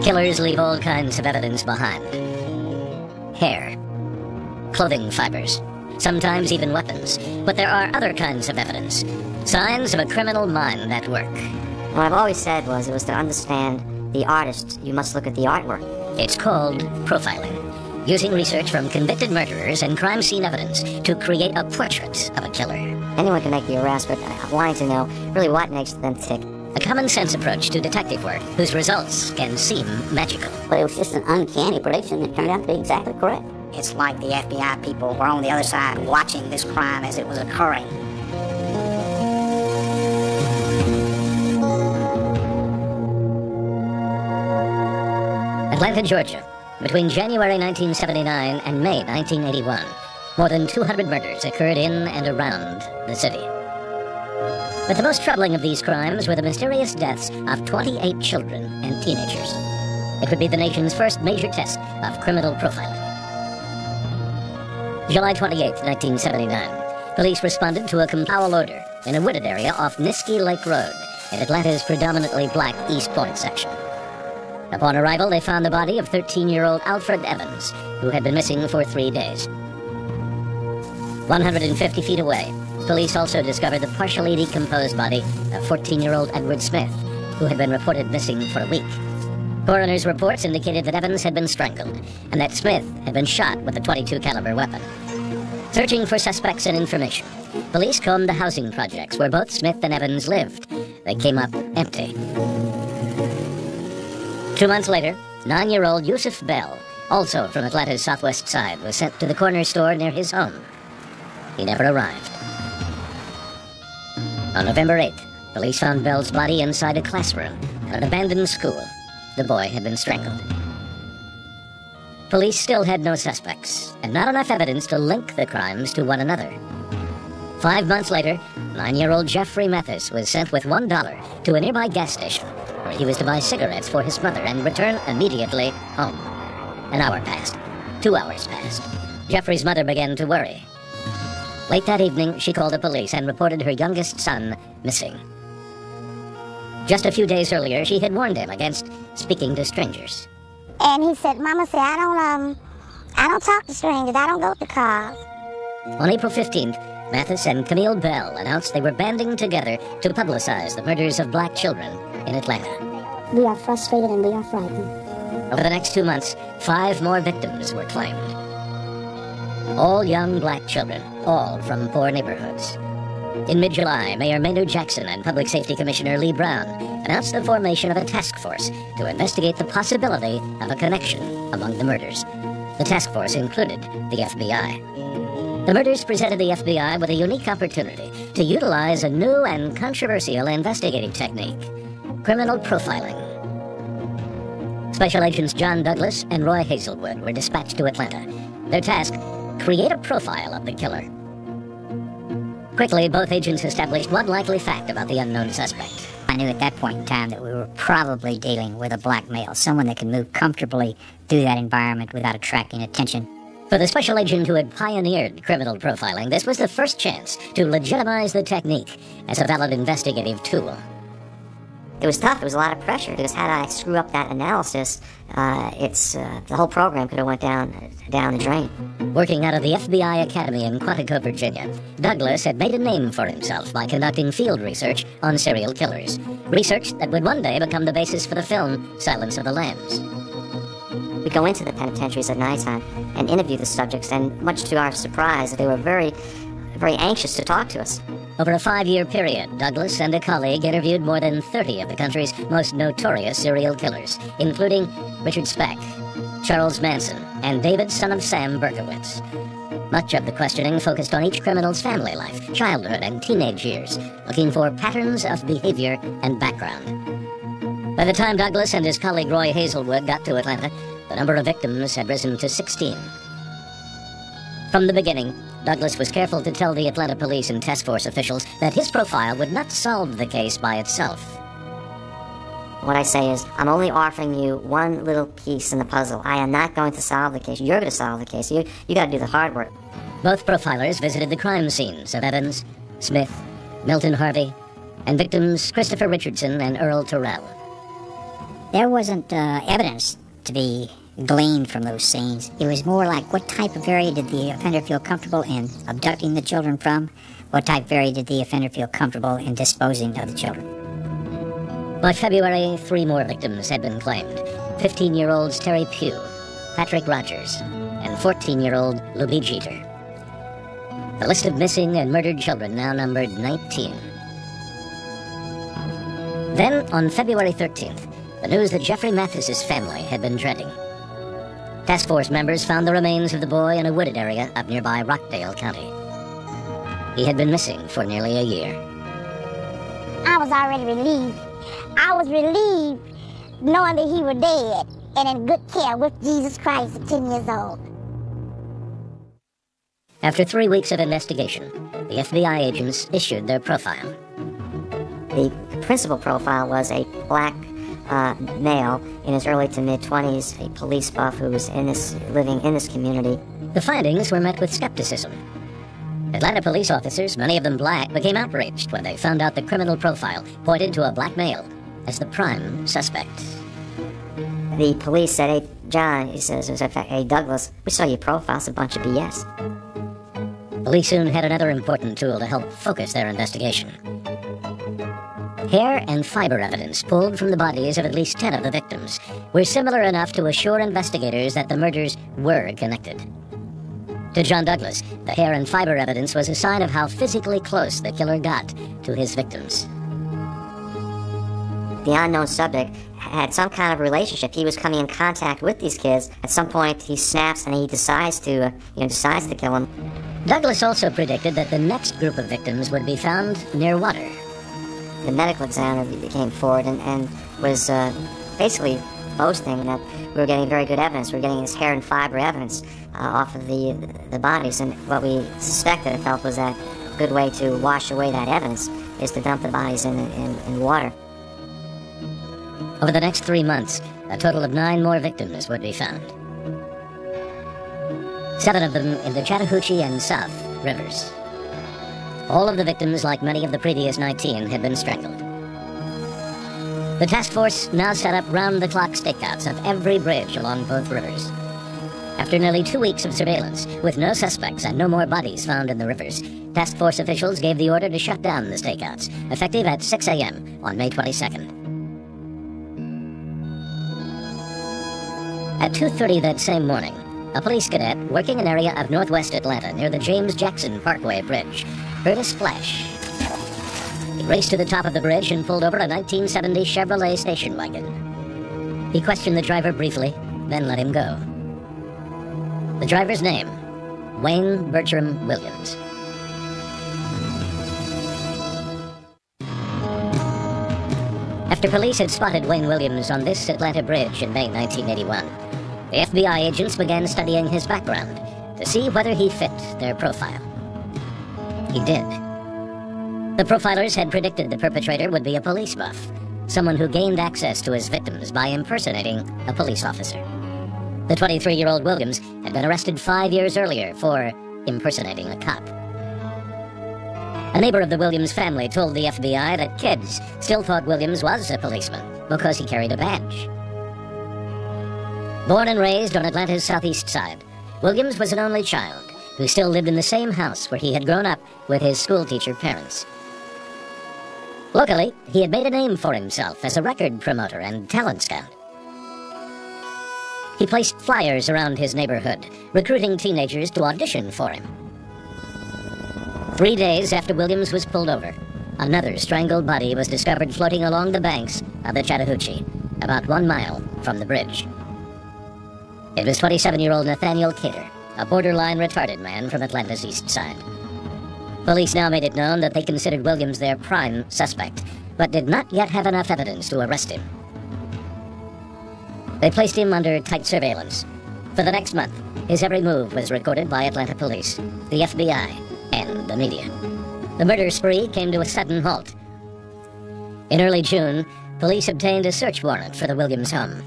Killers leave all kinds of evidence behind. Hair, clothing fibers, sometimes even weapons. But there are other kinds of evidence. Signs of a criminal mind at work. What I've always said was, to understand the artist, you must look at the artwork. It's called profiling, using research from convicted murderers and crime scene evidence to create a portrait of a killer. Anyone can make the arrest, but I'm wanting to know really what makes them tick. A common-sense approach to detective work whose results can seem magical. But it was just an uncanny prediction that turned out to be exactly correct. It's like the FBI people were on the other side watching this crime as it was occurring. Atlanta, Georgia. Between January 1979 and May 1981, more than 200 murders occurred in and around the city. But the most troubling of these crimes were the mysterious deaths of 28 children and teenagers. It would be the nation's first major test of criminal profiling. July 28, 1979, police responded to a foul odor in a wooded area off Niskey Lake Road in Atlanta's predominantly black East Point section. Upon arrival, they found the body of 13-year-old Alfred Evans, who had been missing for 3 days. 150 feet away, police also discovered the partially decomposed body of 14-year-old Edward Smith, who had been reported missing for a week. Coroner's reports indicated that Evans had been strangled and that Smith had been shot with a .22 caliber weapon. Searching for suspects and information, police combed the housing projects where both Smith and Evans lived. They came up empty. 2 months later, 9-year-old Yusuf Bell, also from Atlanta's southwest side, was sent to the corner store near his home. He never arrived. On November 8th, police found Bell's body inside a classroom at an abandoned school. The boy had been strangled. Police still had no suspects, and not enough evidence to link the crimes to one another. 5 months later, 9-year-old Jeffrey Mathis was sent with $1 to a nearby gas station, where he was to buy cigarettes for his mother and return immediately home. An hour passed. 2 hours passed. Jeffrey's mother began to worry. Late that evening, she called the police and reported her youngest son missing. Just a few days earlier, she had warned him against speaking to strangers. And he said, Mama said, I don't talk to strangers. I don't go to cars. On April 15th, Mathis and Camille Bell announced they were banding together to publicize the murders of black children in Atlanta. We are frustrated and we are frightened. Over the next 2 months, 5 more victims were claimed. All young black children, all from poor neighborhoods. In mid-July, Mayor Maynard Jackson and Public Safety Commissioner Lee Brown announced the formation of a task force to investigate the possibility of a connection among the murders. The task force included the FBI. The murders presented the FBI with a unique opportunity to utilize a new and controversial investigative technique, criminal profiling. Special Agents John Douglas and Roy Hazelwood were dispatched to Atlanta. Their task, create a profile of the killer. Quickly, both agents established one likely fact about the unknown suspect. I knew at that point in time that we were probably dealing with a black male, someone that could move comfortably through that environment without attracting attention. For the special agent who had pioneered criminal profiling, this was the first chance to legitimize the technique as a valid investigative tool. It was tough. It was a lot of pressure because had I screwed up that analysis, the whole program could have went down the drain. Working out of the FBI Academy in Quantico, Virginia, Douglas had made a name for himself by conducting field research on serial killers. Research that would one day become the basis for the film Silence of the Lambs. We go into the penitentiaries at nighttime and interview the subjects, and much to our surprise, they were very, very anxious to talk to us. Over a 5-year period, Douglas and a colleague interviewed more than 30 of the country's most notorious serial killers, including Richard Speck, Charles Manson, and David Son of Sam Berkowitz. Much of the questioning focused on each criminal's family life, childhood, and teenage years, looking for patterns of behavior and background. By the time Douglas and his colleague Roy Hazelwood got to Atlanta, the number of victims had risen to 16. From the beginning, Douglas was careful to tell the Atlanta police and task force officials that his profile would not solve the case by itself. What I say is, I'm only offering you one little piece in the puzzle. I am not going to solve the case. You're going to solve the case. You got to do the hard work. Both profilers visited the crime scenes of Evans, Smith, Milton Harvey, and victims Christopher Richardson and Earl Terrell. There wasn't evidence to be gleaned from those scenes. It was more like, what type of area did the offender feel comfortable in abducting the children from? What type of area did the offender feel comfortable in disposing of the children? By February, 3 more victims had been claimed. 15-year-olds Terry Pugh, Patrick Rogers, and 14-year-old Louis Jeter. The list of missing and murdered children now numbered 19. Then, on February 13th, the news that Jeffrey Mathis's family had been dreading. Task force members found the remains of the boy in a wooded area up nearby Rockdale County. He had been missing for nearly a year. I was already relieved. I was relieved knowing that he was dead and in good care with Jesus Christ at 10 years old. After 3 weeks of investigation, the FBI agents issued their profile. The principal profile was a black male in his early to mid-20s, a police buff who was living in this community. The findings were met with skepticism. Atlanta police officers, many of them black, became outraged when they found out the criminal profile pointed to a black male as the prime suspect. The police said, "Hey, John," he says, "Hey, Douglas, we saw your profile. It's a bunch of BS." Police soon had another important tool to help focus their investigation. Hair and fiber evidence pulled from the bodies of at least 10 of the victims were similar enough to assure investigators that the murders were connected. To John Douglas, the hair and fiber evidence was a sign of how physically close the killer got to his victims. The unknown subject had some kind of relationship. He was coming in contact with these kids. At some point, he snaps and he decides to kill them. Douglas also predicted that the next group of victims would be found near water. The medical examiner came forward and was basically boasting that we were getting very good evidence. We were getting this hair and fiber evidence off of the bodies, and what we suspected and felt was that a good way to wash away that evidence is to dump the bodies in water. Over the next 3 months, a total of 9 more victims would be found. 7 of them in the Chattahoochee and South rivers. All of the victims, like many of the previous 19, had been strangled. The task force now set up round-the-clock stakeouts of every bridge along both rivers. After nearly 2 weeks of surveillance, with no suspects and no more bodies found in the rivers, task force officials gave the order to shut down the stakeouts, effective at 6 a.m. on May 22nd. At 2:30 that same morning, a police cadet working an area of northwest Atlanta near the James Jackson Parkway Bridge heard a splash. He raced to the top of the bridge and pulled over a 1970 Chevrolet station wagon. He questioned the driver briefly, then let him go. The driver's name, Wayne Bertram Williams. After police had spotted Wayne Williams on this Atlanta bridge in May 1981, the FBI agents began studying his background to see whether he fit their profile. He did. The profilers had predicted the perpetrator would be a police buff, someone who gained access to his victims by impersonating a police officer. The 23-year-old Williams had been arrested 5 years earlier for impersonating a cop. A neighbor of the Williams family told the FBI that kids still thought Williams was a policeman because he carried a badge. Born and raised on Atlanta's southeast side, Williams was an only child who still lived in the same house where he had grown up with his schoolteacher parents. Locally, he had made a name for himself as a record promoter and talent scout. He placed flyers around his neighborhood, recruiting teenagers to audition for him. 3 days after Williams was pulled over, another strangled body was discovered floating along the banks of the Chattahoochee, about 1 mile from the bridge. It was 27-year-old Nathaniel Cater, a borderline retarded man from Atlanta's east side. Police now made it known that they considered Williams their prime suspect, but did not yet have enough evidence to arrest him. They placed him under tight surveillance. For the next month, his every move was recorded by Atlanta police, the FBI, and the media. The murder spree came to a sudden halt. In early June, police obtained a search warrant for the Williams home.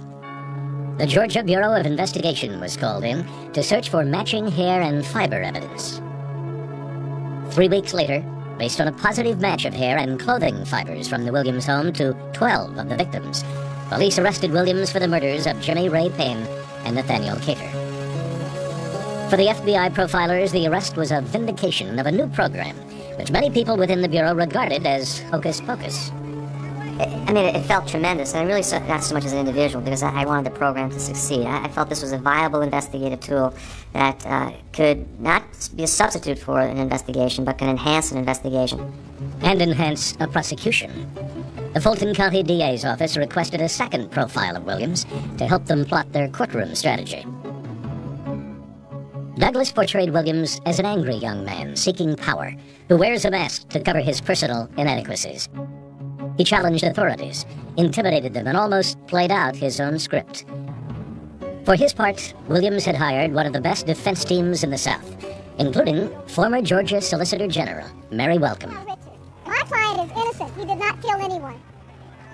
The Georgia Bureau of Investigation was called in to search for matching hair and fiber evidence. 3 weeks later, based on a positive match of hair and clothing fibers from the Williams home to 12 of the victims, Police arrested Williams for the murders of Jimmy Ray Payne and Nathaniel Cater. For the FBI profilers, the arrest was a vindication of a new program, which many people within the Bureau regarded as hocus pocus. I mean, it felt tremendous, and I really not so much as an individual, because I wanted the program to succeed. I felt this was a viable investigative tool that could not be a substitute for an investigation, but can enhance an investigation. And enhance a prosecution. The Fulton County DA's office requested a second profile of Williams to help them plot their courtroom strategy. Douglas portrayed Williams as an angry young man seeking power, who wears a mask to cover his personal inadequacies. He challenged authorities, intimidated them, and almost played out his own script. For his part, Williams had hired one of the best defense teams in the South, including former Georgia Solicitor General Mary Welcome. My client is innocent. He did not kill anyone.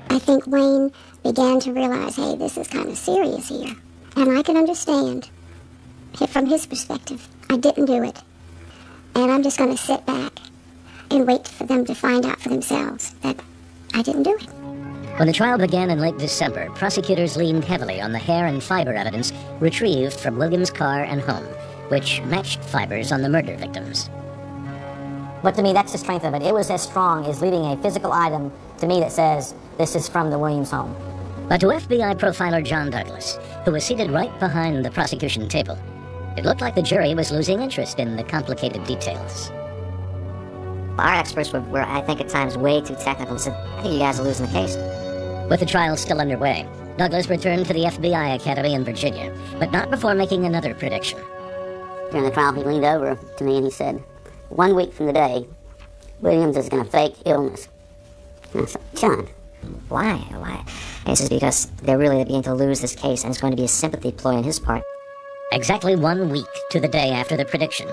I think Wayne began to realize, hey, this is kind of serious here. And I can understand from his perspective. I didn't do it. And I'm just going to sit back and wait for them to find out for themselves that I didn't do it. When the trial began in late December, prosecutors leaned heavily on the hair and fiber evidence retrieved from Williams' car and home, which matched fibers on the murder victims. But to me, that's the strength of it. It was as strong as leaving a physical item to me that says, this is from the Williams home. But to FBI profiler John Douglas, who was seated right behind the prosecution table, it looked like the jury was losing interest in the complicated details. Our experts were, I think, at times way too technical and said, I think you guys are losing the case. With the trial still underway, Douglas returned to the FBI Academy in Virginia, but not before making another prediction. During the trial, he leaned over to me and he said, 1 week from today, Williams is going to fake illness. And I said, John, Why? And this is because they're really beginning to lose this case, and it's going to be a sympathy ploy on his part. Exactly 1 week to the day after the prediction,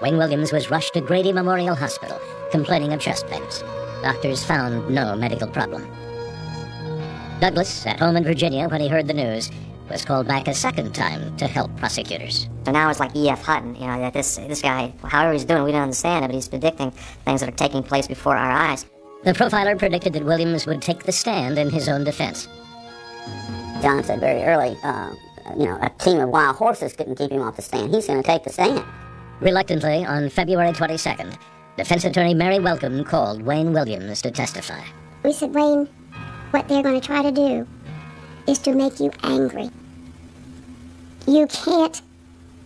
Wayne Williams was rushed to Grady Memorial Hospital, complaining of chest pains. Doctors found no medical problem. Douglas, at home in Virginia when he heard the news, was called back a second time to help prosecutors. So now it's like E.F. Hutton, that this guy, however he's doing, we don't understand it, but he's predicting things that are taking place before our eyes. The profiler predicted that Williams would take the stand in his own defense. John said very early, a team of wild horses couldn't keep him off the stand. He's going to take the stand. Reluctantly, on February 22nd, defense attorney Mary Welcome called Wayne Williams to testify. We said, Wayne, what they're going to try to do is to make you angry. You can't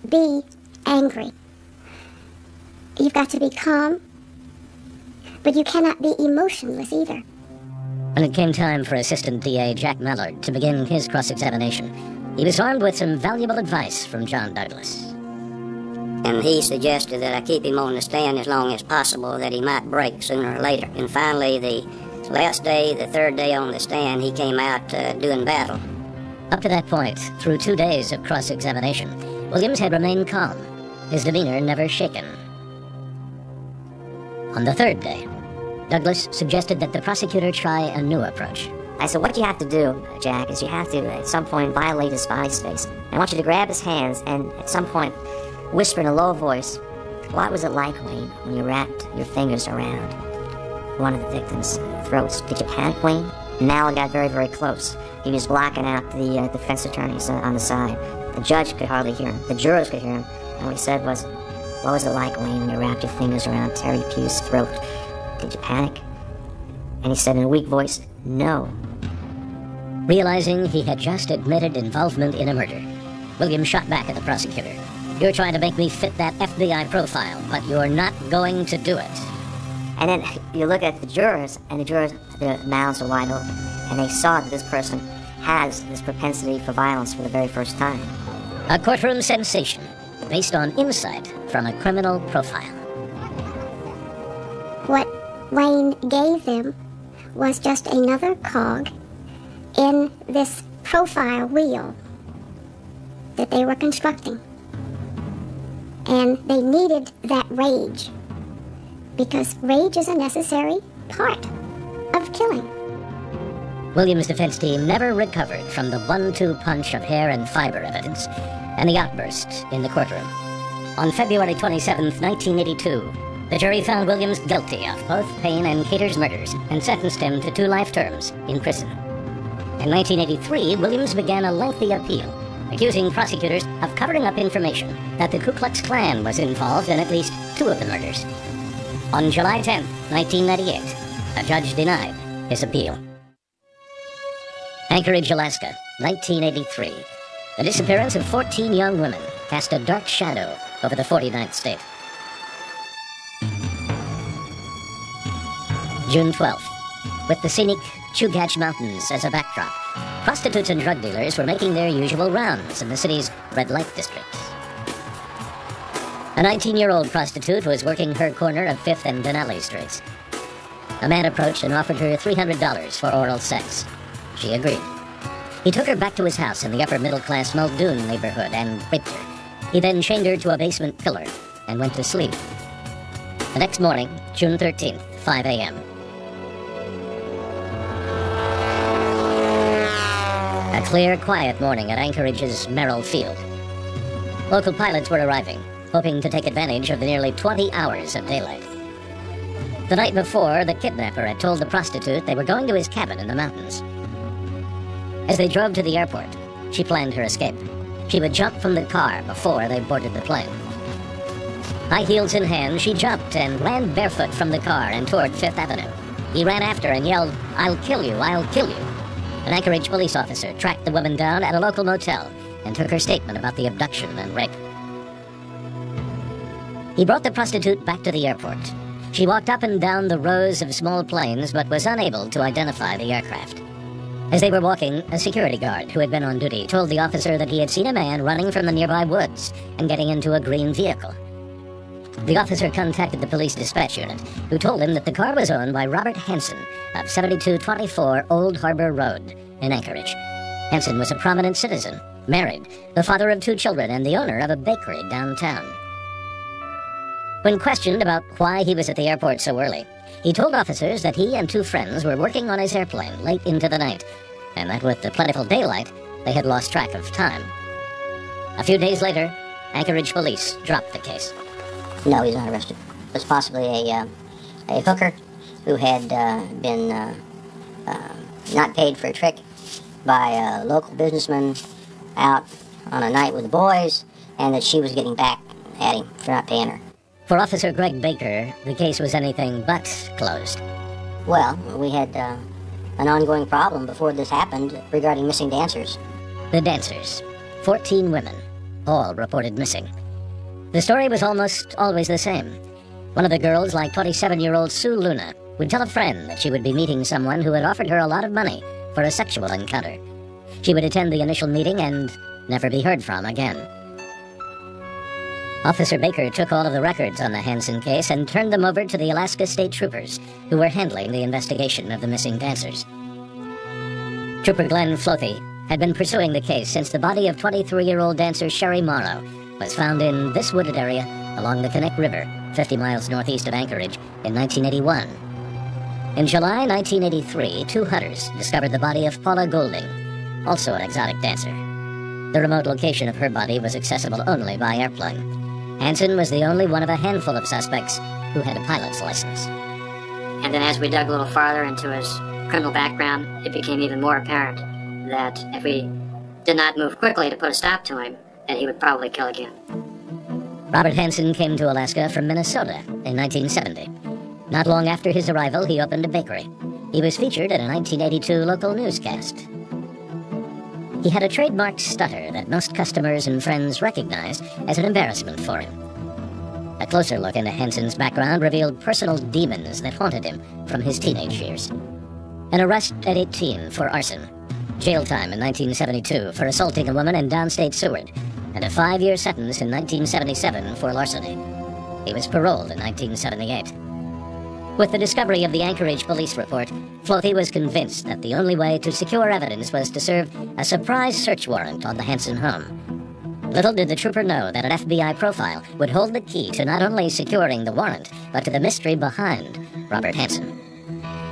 be angry. You've got to be calm, but you cannot be emotionless either. When it came time for Assistant DA Jack Mallard to begin his cross-examination, he was armed with some valuable advice from John Douglas. And he suggested that I keep him on the stand as long as possible, that he might break sooner or later. And finally, the last day, the third day on the stand, he came out doing battle. Up to that point, through 2 days of cross-examination, Williams had remained calm, his demeanor never shaken. On the third day, Douglas suggested that the prosecutor try a new approach. I said, what you have to do, Jack, is you have to, at some point, violate his body space. I want you to grab his hands and, at some point, whisper in a low voice, what was it like, Wayne, when you wrapped your fingers around one of the victims' throats? Did you panic, Wayne? Now it got very, very close. He was blocking out the defense attorneys on the side. The judge could hardly hear him. The jurors could hear him. And what he said was, what was it like, Wayne, when you wrapped your fingers around Terry Pugh's throat? Did you panic? And he said in a weak voice, no. Realizing he had just admitted involvement in a murder, Williams shot back at the prosecutor. You're trying to make me fit that FBI profile, but you're not going to do it. And then you look at the jurors, and the jurors, their mouths are wide open, and they saw that this person has this propensity for violence for the very first time. A courtroom sensation based on insight from a criminal profile. What Wayne gave them was just another cog in this profile wheel that they were constructing. And they needed that rage, because rage is a necessary part of killing. Williams' defense team never recovered from the 1-2 punch of hair and fiber evidence and the outburst in the courtroom. On February 27, 1982, the jury found Williams guilty of both Payne and Cater's murders and sentenced him to 2 life terms in prison. In 1983, Williams began a lengthy appeal, accusing prosecutors of covering up information that the Ku Klux Klan was involved in at least 2 of the murders. On July 10, 1998, a judge denied his appeal. Anchorage, Alaska, 1983. The disappearance of 14 young women cast a dark shadow over the 49th state. June 12th. With the scenic Chugach Mountains as a backdrop, prostitutes and drug dealers were making their usual rounds in the city's red light districts. A 19-year-old prostitute was working her corner of 5th and Denali Streets. A man approached and offered her $300 for oral sex. She agreed. He took her back to his house in the upper-middle-class Muldoon neighborhood and raped her. He then chained her to a basement pillar and went to sleep. The next morning, June 13th, 5 a.m. A clear, quiet morning at Anchorage's Merrill Field. Local pilots were arriving, hoping to take advantage of the nearly 20 hours of daylight. The night before, the kidnapper had told the prostitute they were going to his cabin in the mountains. As they drove to the airport, she planned her escape. She would jump from the car before they boarded the plane. High heels in hand, she jumped and ran barefoot from the car and toward 5th Avenue. He ran after and yelled, "I'll kill you, I'll kill you." An Anchorage police officer tracked the woman down at a local motel and took her statement about the abduction and rape. He brought the prostitute back to the airport. She walked up and down the rows of small planes but was unable to identify the aircraft. As they were walking, a security guard who had been on duty told the officer that he had seen a man running from the nearby woods and getting into a green vehicle. The officer contacted the police dispatch unit, who told him that the car was owned by Robert Hansen of 7224 Old Harbor Road in Anchorage. Hansen was a prominent citizen, married, the father of 2 children, and the owner of a bakery downtown. When questioned about why he was at the airport so early, he told officers that he and 2 friends were working on his airplane late into the night, and that with the plentiful daylight, they had lost track of time. A few days later, Anchorage police dropped the case. No, he's not arrested. It was possibly a hooker who had been not paid for a trick by a local businessman out on a night with the boys, and that she was getting back at him for not paying her. For Officer Greg Baker, the case was anything but closed. Well, we had an ongoing problem before this happened regarding missing dancers. The dancers, 14 women, all reported missing. The story was almost always the same. One of the girls, like 27-year-old Sue Luna, would tell a friend that she would be meeting someone who had offered her a lot of money for a sexual encounter. She would attend the initial meeting and never be heard from again. Officer Baker took all of the records on the Hansen case and turned them over to the Alaska State Troopers, who were handling the investigation of the missing dancers. Trooper Glenn Flothy had been pursuing the case since the body of 23-year-old dancer Sherry Morrow was found in this wooded area along the Connect River, 50 miles northeast of Anchorage, in 1981. In July 1983, 2 hunters discovered the body of Paula Golding, also an exotic dancer. The remote location of her body was accessible only by airplane. Hansen was the only one of a handful of suspects who had a pilot's license. And then as we dug a little farther into his criminal background, it became even more apparent that if we did not move quickly to put a stop to him, that he would probably kill again. Robert Hansen came to Alaska from Minnesota in 1970. Not long after his arrival, he opened a bakery. He was featured in a 1982 local newscast. He had a trademarked stutter that most customers and friends recognized as an embarrassment for him. A closer look into Hansen's background revealed personal demons that haunted him from his teenage years. An arrest at 18 for arson, jail time in 1972 for assaulting a woman in downstate Seward, and a 5-year sentence in 1977 for larceny. He was paroled in 1978. With the discovery of the Anchorage police report, Flothy was convinced that the only way to secure evidence was to serve a surprise search warrant on the Hansen home. Little did the trooper know that an FBI profile would hold the key to not only securing the warrant, but to the mystery behind Robert Hansen.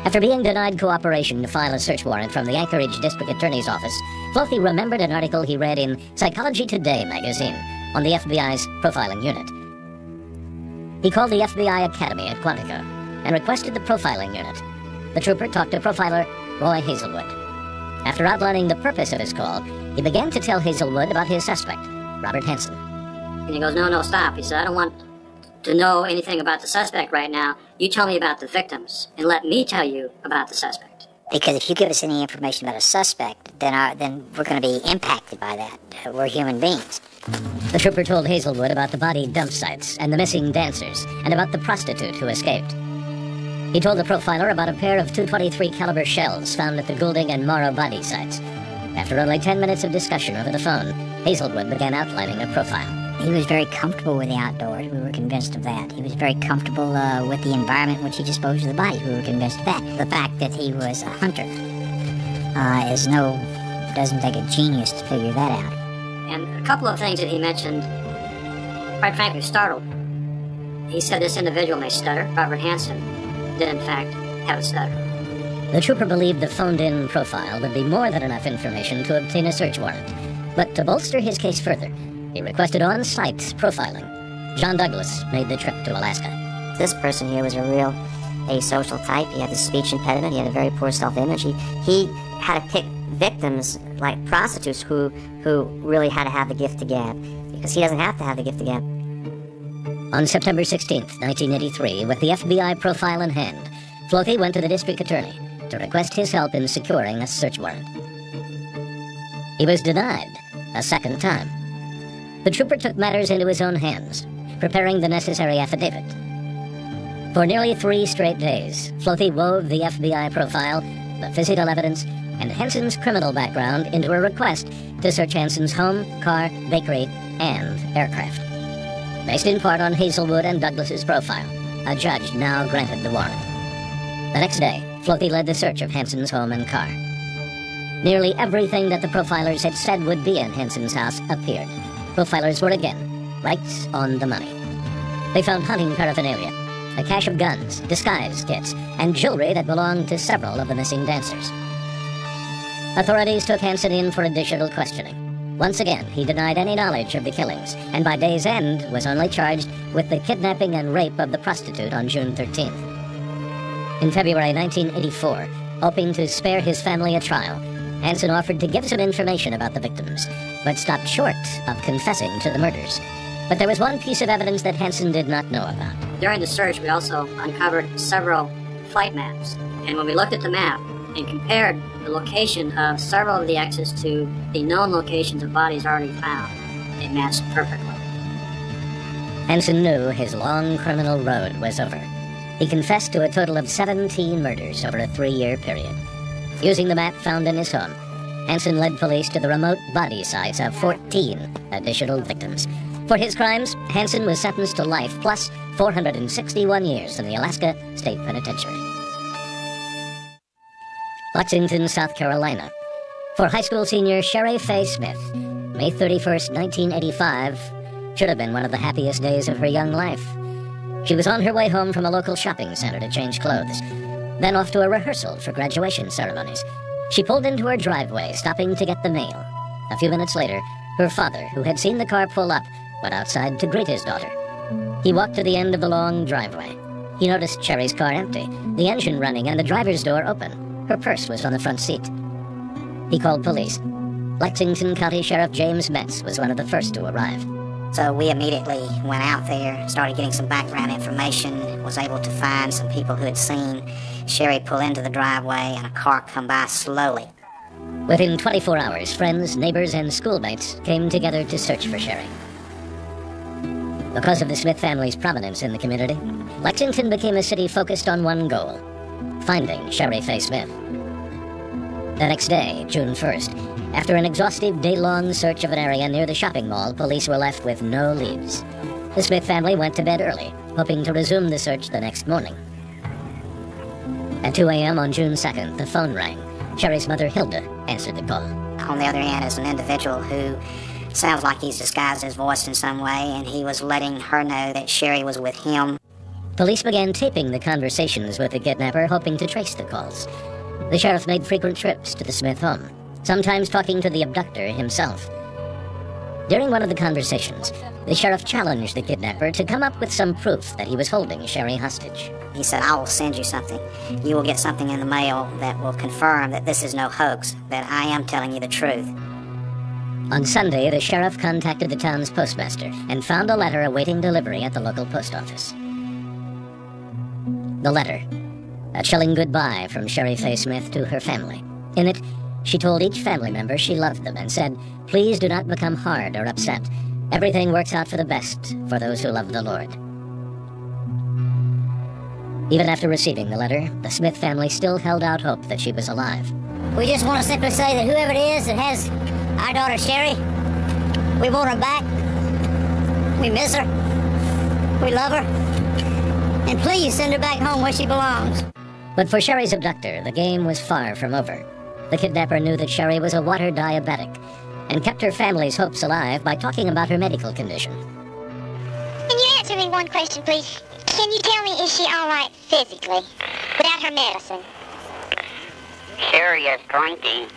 After being denied cooperation to file a search warrant from the Anchorage District Attorney's Office, Flothy remembered an article he read in Psychology Today magazine on the FBI's profiling unit. He called the FBI Academy at Quantico and requested the profiling unit. The trooper talked to profiler Roy Hazelwood. After outlining the purpose of his call, he began to tell Hazelwood about his suspect, Robert Hansen. And he goes, no, stop. He said, I don't want to know anything about the suspect right now. You tell me about the victims, and let me tell you about the suspect. Because if you give us any information about a suspect, then we're going to be impacted by that. We're human beings. The trooper told Hazelwood about the body dump sites and the missing dancers, and about the prostitute who escaped. He told the profiler about a pair of .223 caliber shells found at the Goulding and Morrow body sites. After only 10 minutes of discussion over the phone, Hazelwood began outlining a profile. He was very comfortable with the outdoors. We were convinced of that. He was very comfortable with the environment in which he disposed of the bodies. We were convinced of that. The fact that he was a hunter doesn't take a genius to figure that out. And a couple of things that he mentioned, quite frankly, startled. He said this individual may stutter. Robert Hansen did, in fact, have a stutter. The trooper believed the phoned-in profile would be more than enough information to obtain a search warrant. But to bolster his case further, he requested on-site profiling. John Douglas made the trip to Alaska. This person here was a real asocial type. He had a speech impediment. He had a very poor self-image. He had to pick victims like prostitutes who really had to have the gift of gab, because he doesn't have to have the gift of gab. On September 16th, 1983, with the FBI profile in hand, Floki went to the district attorney to request his help in securing a search warrant. He was denied a second time. The trooper took matters into his own hands, preparing the necessary affidavit. For nearly 3 straight days, Floki wove the FBI profile, the physical evidence, and Hansen's criminal background into a request to search Hansen's home, car, bakery, and aircraft. Based in part on Hazelwood and Douglas's profile, a judge now granted the warrant. The next day, Floki led the search of Hansen's home and car. Nearly everything that the profilers had said would be in Hansen's house appeared. Profilers were again right on the money. They found hunting paraphernalia, a cache of guns, disguise kits, and jewelry that belonged to several of the missing dancers. Authorities took Hansen in for additional questioning. Once again, he denied any knowledge of the killings, and by day's end was only charged with the kidnapping and rape of the prostitute on June 13th. In February 1984, hoping to spare his family a trial, Hansen offered to give some information about the victims, but stopped short of confessing to the murders. But there was one piece of evidence that Hansen did not know about. During the search, we also uncovered several flight maps. And when we looked at the map and compared the location of several of the X's to the known locations of bodies already found, it matched perfectly. Hansen knew his long criminal road was over. He confessed to a total of 17 murders over a 3-year period. Using the map found in his home, Hansen led police to the remote body sites of 14 additional victims. For his crimes, Hansen was sentenced to life plus 461 years in the Alaska State Penitentiary. Lexington, South Carolina. For high school senior Sherry Faye Smith, May 31st, 1985, should have been one of the happiest days of her young life. She was on her way home from a local shopping center to change clothes, then off to a rehearsal for graduation ceremonies. She pulled into her driveway, stopping to get the mail. A few minutes later, her father, who had seen the car pull up, went outside to greet his daughter. He walked to the end of the long driveway. He noticed Sherry's car empty, the engine running, and the driver's door open. Her purse was on the front seat. He called police. Lexington County Sheriff James Metz was one of the first to arrive. So we immediately went out there, started getting some background information, was able to find some people who had seen Sherry pull into the driveway and a car come by slowly. Within 24 hours, friends, neighbors, and schoolmates came together to search for Sherry. Because of the Smith family's prominence in the community, Lexington became a city focused on one goal: finding Sherry Faye Smith. The next day, June 1st, after an exhaustive day-long search of an area near the shopping mall, police were left with no leads. The Smith family went to bed early, hoping to resume the search the next morning. At 2 a.m. on June 2nd, the phone rang. Sherry's mother, Hilda, answered the call. On the other hand is an individual who sounds like he's disguised his voice in some way, and he was letting her know that Sherry was with him. Police began taping the conversations with the kidnapper, hoping to trace the calls. The sheriff made frequent trips to the Smith home, sometimes talking to the abductor himself. During one of the conversations, the sheriff challenged the kidnapper to come up with some proof that he was holding Sherry hostage. He said, I will send you something. You will get something in the mail that will confirm that this is no hoax, that I am telling you the truth. On Sunday, the sheriff contacted the town's postmaster and found a letter awaiting delivery at the local post office. The letter, a chilling goodbye from Sherry Faye Smith to her family. In it, she told each family member she loved them and said, please do not become hard or upset. Everything works out for the best for those who love the Lord. Even after receiving the letter, the Smith family still held out hope that she was alive. We just want to simply say that whoever it is that has our daughter Sherry, we want her back. We miss her. We love her. And please send her back home where she belongs. But for Sherry's abductor, the game was far from over. The kidnapper knew that Sherry was a water diabetic and kept her family's hopes alive by talking about her medical condition. Can you answer me one question, please? Can you tell me, is she all right physically without her medicine? Sherry is drinking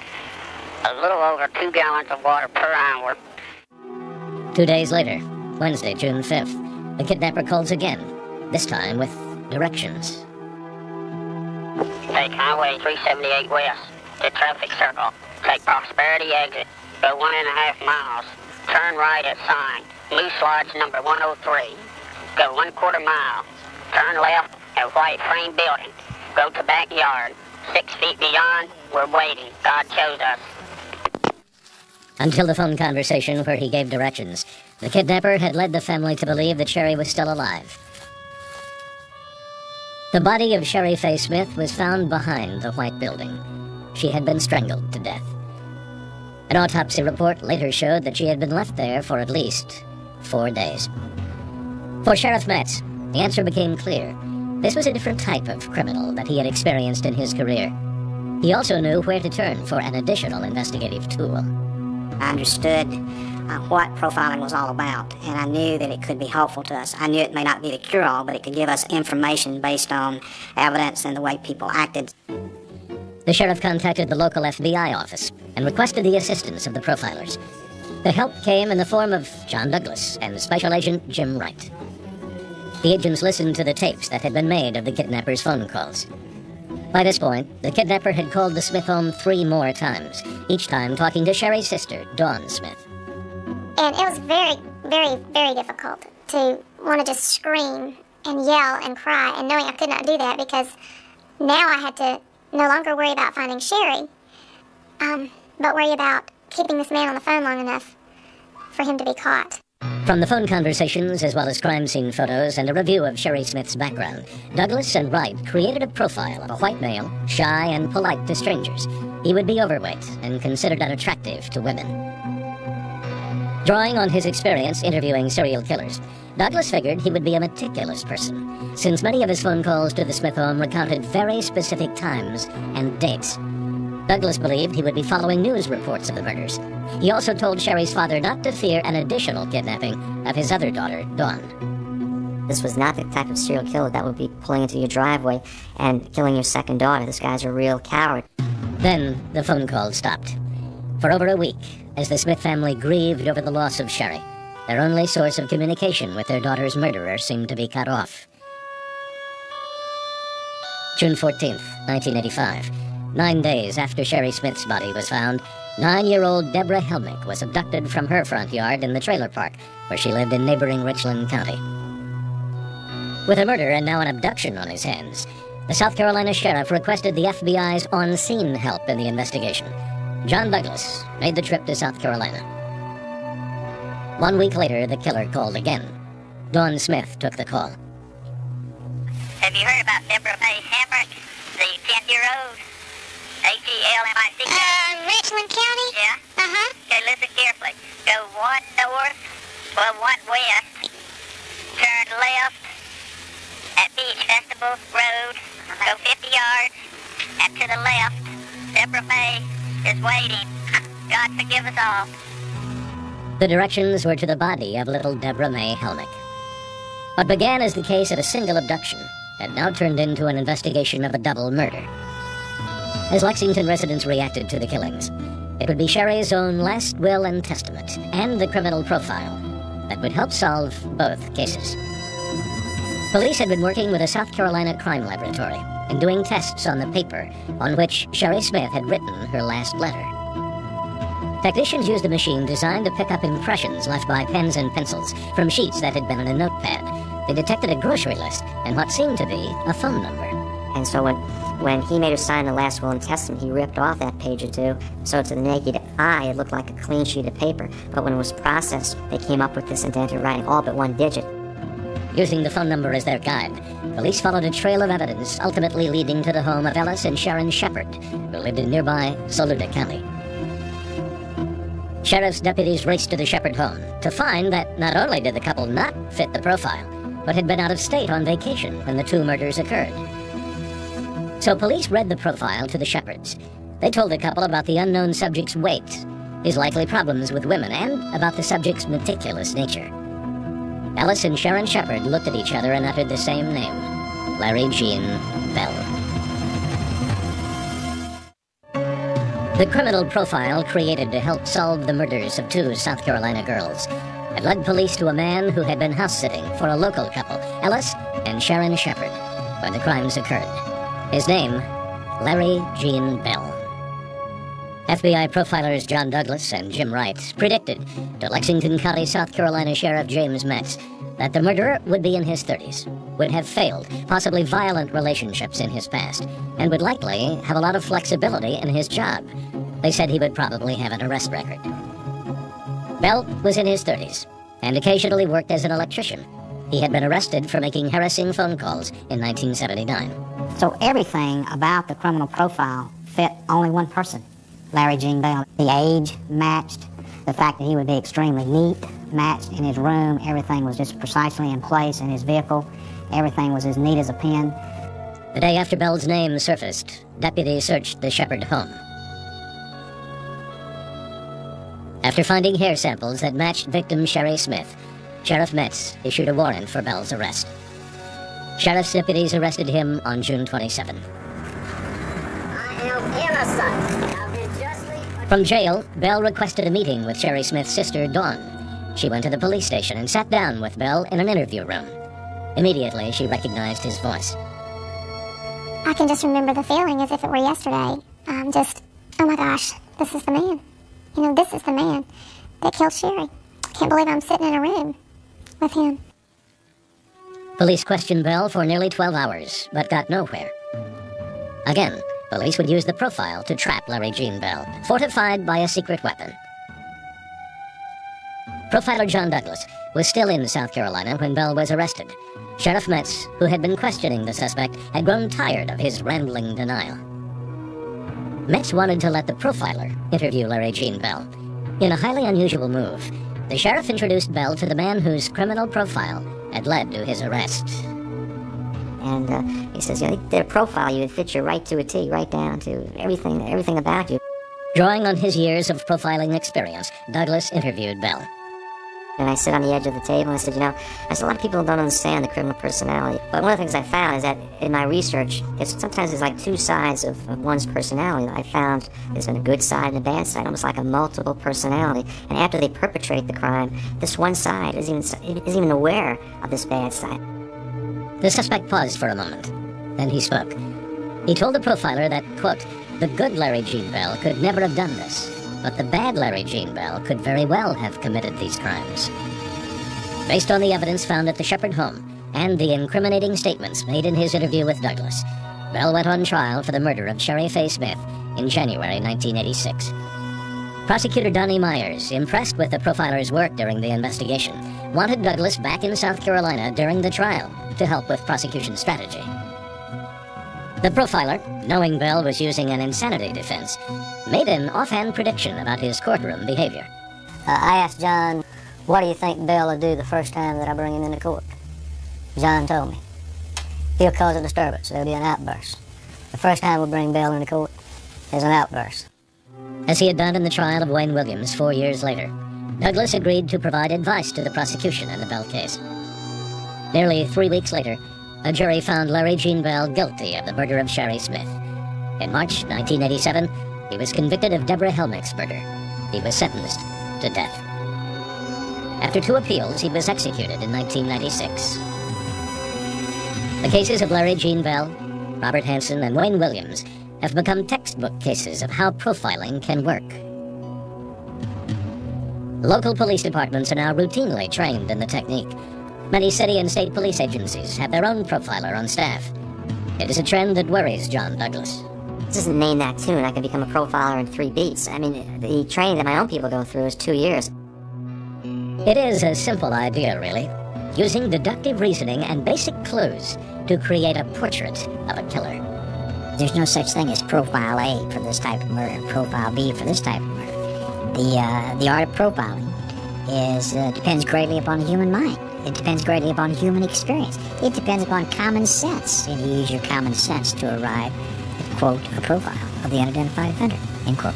a little over 2 gallons of water per hour. 2 days later, Wednesday, June 5th, the kidnapper calls again, this time with directions. Take Highway 378 west to Traffic Circle. Take Prosperity exit. Go 1.5 miles. Turn right at sign. Moose Lodge number 103. Go 1/4 mile. Turn left at white frame building. Go to backyard. 6 feet beyond, we're waiting. God chose us. Until the phone conversation where he gave directions, the kidnapper had led the family to believe that Sherry was still alive. The body of Sherry Faye Smith was found behind the white building. She had been strangled to death. An autopsy report later showed that she had been left there for at least 4 days. For Sheriff Metz, the answer became clear. This was a different type of criminal that he had experienced in his career. He also knew where to turn for an additional investigative tool. I understood what profiling was all about, and I knew that it could be helpful to us. I knew it may not be the cure-all, but it could give us information based on evidence and the way people acted. The sheriff contacted the local FBI office and requested the assistance of the profilers. The help came in the form of John Douglas and Special Agent Jim Wright. The agents listened to the tapes that had been made of the kidnapper's phone calls. By this point, the kidnapper had called the Smith home 3 more times, each time talking to Sherry's sister, Dawn Smith. And it was very, very, very difficult to want to just scream and yell and cry, and knowing I could not do that because now I had to no longer worry about finding Sherry, but worry about keeping this man on the phone long enough for him to be caught. From the phone conversations, as well as crime scene photos and a review of Sherry Smith's background, Douglas and Wright created a profile of a white male, shy and polite to strangers. He would be overweight and considered unattractive to women. Drawing on his experience interviewing serial killers, Douglas figured he would be a meticulous person, since many of his phone calls to the Smith home recounted very specific times and dates. Douglas believed he would be following news reports of the murders. He also told Sherry's father not to fear an additional kidnapping of his other daughter, Dawn. This was not the type of serial killer that would be pulling into your driveway and killing your second daughter. This guy's a real coward. Then the phone call stopped. For over a week, as the Smith family grieved over the loss of Sherry, their only source of communication with their daughter's murderer seemed to be cut off. June 14th, 1985. 9 days after Sherry Smith's body was found, 9-year-old Deborah Helmick was abducted from her front yard in the trailer park, where she lived in neighboring Richland County. With a murder and now an abduction on his hands, the South Carolina sheriff requested the FBI's on-scene help in the investigation. John Douglas made the trip to South Carolina. 1 week later, the killer called again. Dawn Smith took the call. Have you heard about Deborah Faye Hambrick, the 10-year-old? H-E-L-M-I-C-K. Richland County? Yeah? Uh-huh. Okay, listen carefully. Go 1 north, 1 west, turn left at Beach Festival Road, go 50 yards, and to the left, Deborah Faye is waiting. God forgive us all. The directions were to the body of little Deborah May Helmick. What began as the case of a single abduction had now turned into an investigation of a double murder. As Lexington residents reacted to the killings, it would be Sherry's own last will and testament, and the criminal profile, that would help solve both cases. Police had been working with a South Carolina crime laboratory and doing tests on the paper on which Sherry Smith had written her last letter. Technicians used a machine designed to pick up impressions left by pens and pencils from sheets that had been in a notepad. They detected a grocery list and what seemed to be a phone number. And so when he made her sign the last will and testament, he ripped off that page or two, so to the naked eye it looked like a clean sheet of paper. But when it was processed, they came up with this indented writing, all but one digit. Using the phone number as their guide, police followed a trail of evidence, ultimately leading to the home of Ellis and Sharon Shepard, who lived in nearby Saluda County. Sheriff's deputies raced to the Shepard home to find that not only did the couple not fit the profile, but had been out of state on vacation when the two murders occurred. So police read the profile to the Shepards. They told the couple about the unknown subject's weight, his likely problems with women, and about the subject's meticulous nature. Ellis and Sharon Shepard looked at each other and uttered the same name, Larry Gene Bell. The criminal profile created to help solve the murders of two South Carolina girls had led police to a man who had been house-sitting for a local couple, Ellis and Sharon Shepard, when the crimes occurred. His name, Larry Gene Bell. FBI profilers John Douglas and Jim Wright predicted to Lexington County, South Carolina Sheriff James Metz that the murderer would be in his 30s, would have failed, possibly violent relationships in his past, and would likely have a lot of flexibility in his job. They said he would probably have an arrest record. Bell was in his 30s and occasionally worked as an electrician. He had been arrested for making harassing phone calls in 1979. So everything about the criminal profile fit only one person, Larry Gene Bell. The age matched, the fact that he would be extremely neat matched in his room, everything was just precisely in place in his vehicle, everything was as neat as a pin. The day after Bell's name surfaced, deputies searched the Shepard home. After finding hair samples that matched victim Sherry Smith, Sheriff Metz issued a warrant for Bell's arrest. Sheriff's deputies arrested him on June 27. From jail, Bell requested a meeting with Sherry Smith's sister, Dawn. She went to the police station and sat down with Bell in an interview room. Immediately, she recognized his voice. I can just remember the feeling as if it were yesterday. Oh my gosh, this is the man. You know, this is the man that killed Sherry. Can't believe I'm sitting in a room with him. Police questioned Bell for nearly 12 hours, but got nowhere. Again, police would use the profile to trap Larry Gene Bell, fortified by a secret weapon. Profiler John Douglas was still in South Carolina when Bell was arrested. Sheriff Metz, who had been questioning the suspect, had grown tired of his rambling denial. Metz wanted to let the profiler interview Larry Gene Bell. In a highly unusual move, the sheriff introduced Bell to the man whose criminal profile had led to his arrest. And he says, you know, their profile, you would fit you right to a T, right down to everything about you. Drawing on his years of profiling experience, Douglas interviewed Bell. And I sit on the edge of the table and I said, you know, a lot of people don't understand the criminal personality. But one of the things I found is that in my research, sometimes there's like two sides of one's personality. I found there's been a good side and a bad side, almost like a multiple personality. And after they perpetrate the crime, this one side isn't even aware of this bad side. The suspect paused for a moment. Then he spoke. He told the profiler that, quote, the good Larry Gene Bell could never have done this, but the bad Larry Gene Bell could very well have committed these crimes. Based on the evidence found at the Shepard home and the incriminating statements made in his interview with Douglas, Bell went on trial for the murder of Sherry Faye Smith in January 1986. Prosecutor Donnie Myers, impressed with the profiler's work during the investigation, wanted Douglas back in South Carolina during the trial to help with prosecution strategy. The profiler, knowing Bell was using an insanity defense, made an offhand prediction about his courtroom behavior. I asked John, what do you think Bell will do the first time that I bring him into court? John told me, he'll cause a disturbance. There'll be an outburst. The first time we bring Bell into court, there's an outburst. As he had done in the trial of Wayne Williams 4 years later, Douglas agreed to provide advice to the prosecution in the Bell case. Nearly 3 weeks later, a jury found Larry Gene Bell guilty of the murder of Sherry Smith. In March 1987, he was convicted of Deborah Helmick's murder. He was sentenced to death. After 2 appeals, he was executed in 1996. The cases of Larry Gene Bell, Robert Hansen, and Wayne Williams have become textbook cases of how profiling can work. Local police departments are now routinely trained in the technique. Many city and state police agencies have their own profiler on staff. It is a trend that worries John Douglas. This isn't name that tune. I can become a profiler in 3 beats. I mean, the training that my own people go through is 2 years. It is a simple idea, really. Using deductive reasoning and basic clues to create a portrait of a killer. There's no such thing as profile A for this type of murder, profile B for this type of murder. The art of profiling depends greatly upon the human mind. It depends greatly upon human experience. It depends upon common sense. And you use your common sense to arrive at, quote, a profile of the unidentified offender, end quote.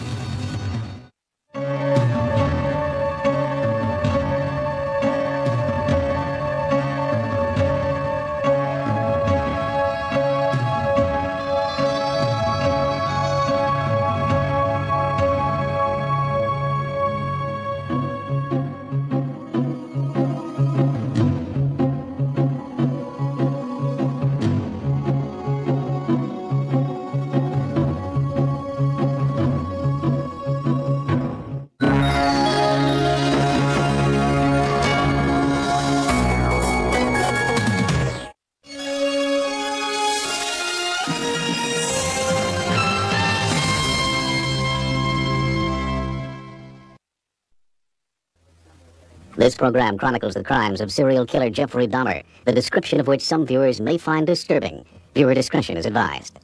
This program chronicles the crimes of serial killer Jeffrey Dahmer, the description of which some viewers may find disturbing. Viewer discretion is advised.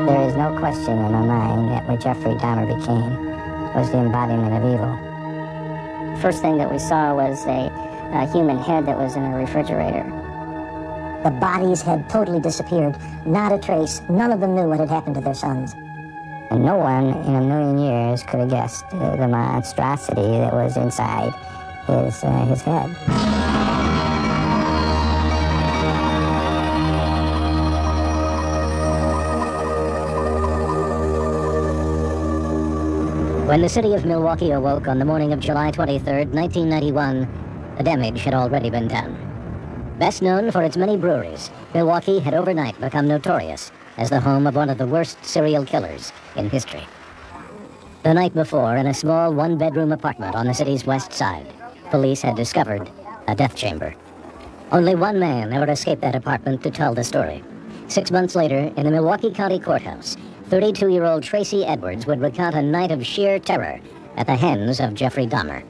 There is no question in my mind that what Jeffrey Dahmer became was the embodiment of evil. First thing that we saw was a human head that was in a refrigerator. The bodies had totally disappeared. Not a trace. None of them knew what had happened to their sons. And no one in a million years could have guessed the monstrosity that was inside his head. When the city of Milwaukee awoke on the morning of July 23rd, 1991, the damage had already been done. Best known for its many breweries, Milwaukee had overnight become notorious as the home of one of the worst serial killers in history. The night before, in a small one-bedroom apartment on the city's west side, police had discovered a death chamber. Only one man ever escaped that apartment to tell the story. 6 months later, in the Milwaukee County Courthouse, 32-year-old Tracy Edwards would recount a night of sheer terror at the hands of Jeffrey Dahmer.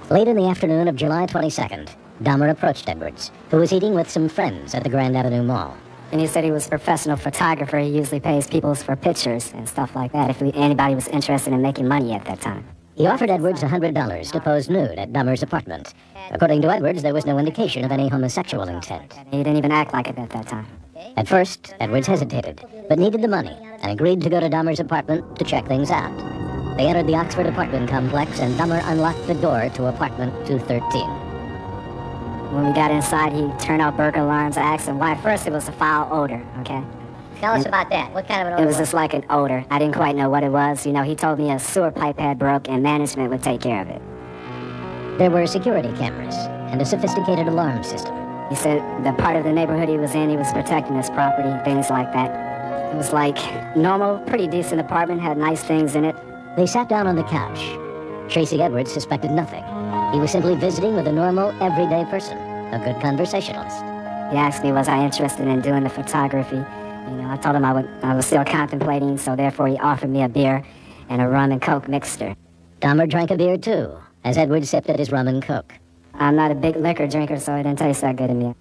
Late in the afternoon of July 22nd, Dahmer approached Edwards, who was eating with some friends at the Grand Avenue Mall. And he said he was a professional photographer. He usually pays people for pictures and stuff like that if anybody was interested in making money at that time. He offered Edwards $100 to pose nude at Dahmer's apartment. According to Edwards, there was no indication of any homosexual intent. He didn't even act like it at that time. At first, Edwards hesitated, but needed the money and agreed to go to Dahmer's apartment to check things out. They entered the Oxford apartment complex, and Dahmer unlocked the door to apartment 213. When we got inside, he turned out burglar alarms. I asked him why. First, it was a foul odor, okay? Tell us about that. What kind of an odor? It was just like an odor. I didn't quite know what it was. You know, he told me a sewer pipe had broke and management would take care of it. There were security cameras and a sophisticated alarm system. He said the part of the neighborhood he was in, he was protecting his property, things like that. It was like normal, pretty decent apartment, had nice things in it. They sat down on the couch. Tracy Edwards suspected nothing. He was simply visiting with a normal, everyday person, a good conversationalist. He asked me, was I interested in doing the photography? You know, I told him I was still contemplating, so therefore he offered me a beer and a rum and coke mixture. Dahmer drank a beer too, as Edwards sipped at his rum and coke. I'm not a big liquor drinker, so it didn't taste that good to me.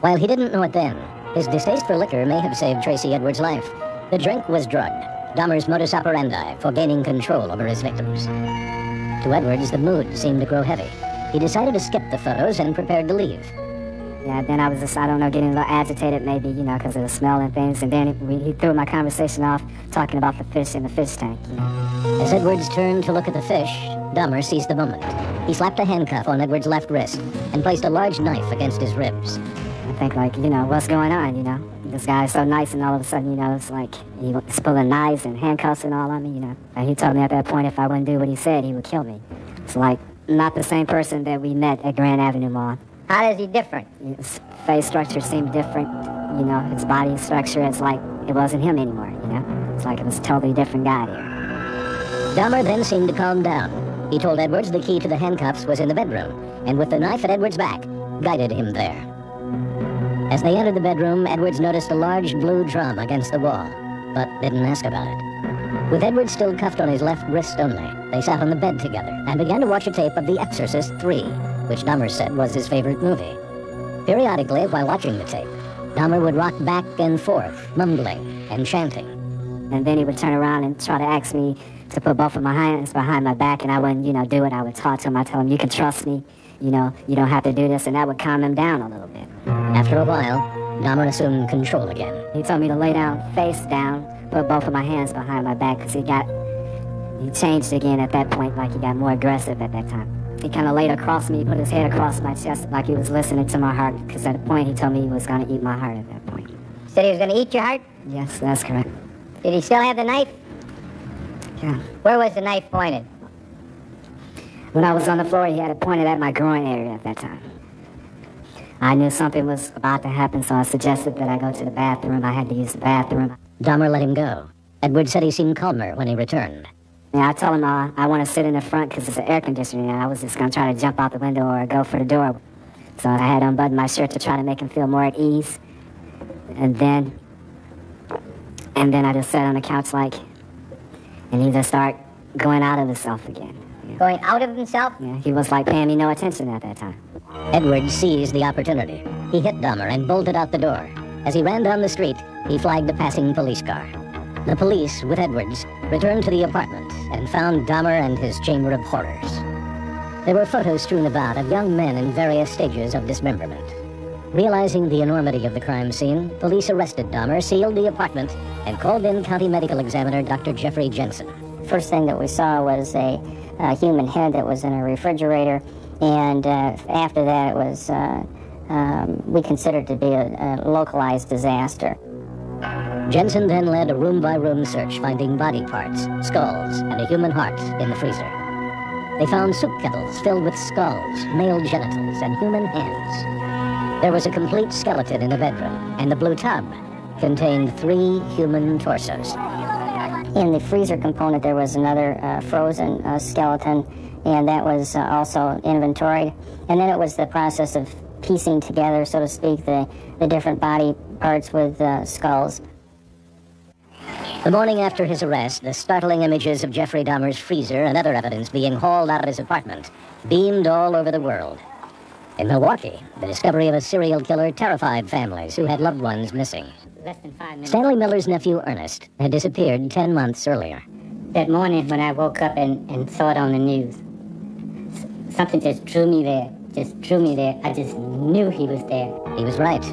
While he didn't know it then, his distaste for liquor may have saved Tracy Edwards' life. The drink was drugged, Dahmer's modus operandi for gaining control over his victims. To Edwards, the mood seemed to grow heavy. He decided to skip the photos and prepared to leave. Yeah, then I was just, I don't know, getting a little agitated maybe, you know, because of the smell and things. And then he threw my conversation off talking about the fish in the fish tank, you know. As Edwards turned to look at the fish, Dahmer seized the moment. He slapped a handcuff on Edwards' left wrist and placed a large knife against his ribs. I think, like, you know, what's going on, you know? this guy is so nice, and all of a sudden, you know, it's like he was pulling knives and handcuffs and all on me, you know. And he told me at that point if I wouldn't do what he said, he would kill me. It's like not the same person that we met at Grand Avenue Mall. How is he different? His face structure seemed different, you know, his body structure, it's like it wasn't him anymore, you know. It's like it was a totally different guy there. Dahmer then seemed to calm down. He told Edwards the key to the handcuffs was in the bedroom, and with the knife at Edwards' back, guided him there. As they entered the bedroom, Edwards noticed a large blue drum against the wall, but didn't ask about it. With Edwards still cuffed on his left wrist only, they sat on the bed together and began to watch a tape of The Exorcist III, which Dahmer said was his favorite movie. Periodically, while watching the tape, Dahmer would rock back and forth, mumbling and chanting. And then he would turn around and try to ask me to put both of my hands behind my back, and I wouldn't, you know, do it. I would talk to him. I tell him, you can trust me. You know, you don't have to do this, and that would calm him down a little bit. After a while, Dahmer assumed control again. He told me to lay down, face down, put both of my hands behind my back, because he changed again at that point, like he got more aggressive at that time. He kind of laid across me, put his head across my chest, like he was listening to my heart, because at the point he told me he was going to eat my heart at that point. Said he was going to eat your heart? Yes, that's correct. Did he still have the knife? Yeah. Where was the knife pointed? When I was on the floor, he had it pointed at my groin area at that time. I knew something was about to happen, so I suggested that I go to the bathroom. I had to use the bathroom. Dahmer let him go. Edwards said he seemed calmer when he returned. Yeah, I told him I want to sit in the front because it's an air conditioner, and I was just going to try to jump out the window or go for the door. So I had unbuttoned my shirt to try to make him feel more at ease. And then I just sat on the couch like, and he just started going out of himself again. Yeah. Going out of himself? Yeah, he was like paying me no attention at that time. Edwards seized the opportunity. He hit Dahmer and bolted out the door. As he ran down the street, he flagged a passing police car. The police, with Edwards, returned to the apartment and found Dahmer and his chamber of horrors. There were photos strewn about of young men in various stages of dismemberment. Realizing the enormity of the crime scene, police arrested Dahmer, sealed the apartment, and called in County Medical Examiner Dr. Jeffrey Jensen. First thing that we saw was a human head that was in a refrigerator, and after that it was we considered to be a localized disaster. Jensen then led a room-by-room search, finding body parts, skulls, and a human heart in the freezer. They found soup kettles filled with skulls, male genitals, and human hands. There was a complete skeleton in the bedroom, and the blue tub contained 3 human torsos. In the freezer component, there was another frozen skeleton, and that was also inventoried. And then it was the process of piecing together, so to speak, the different body parts with skulls. The morning after his arrest, the startling images of Jeffrey Dahmer's freezer and other evidence being hauled out of his apartment beamed all over the world. In Milwaukee, the discovery of a serial killer terrified families who had loved ones missing. Less than 5 minutes. Stanley Miller's nephew, Ernest, had disappeared 10 months earlier. That morning when I woke up and saw it on the news, something just drew me there. I just knew he was there. He was right.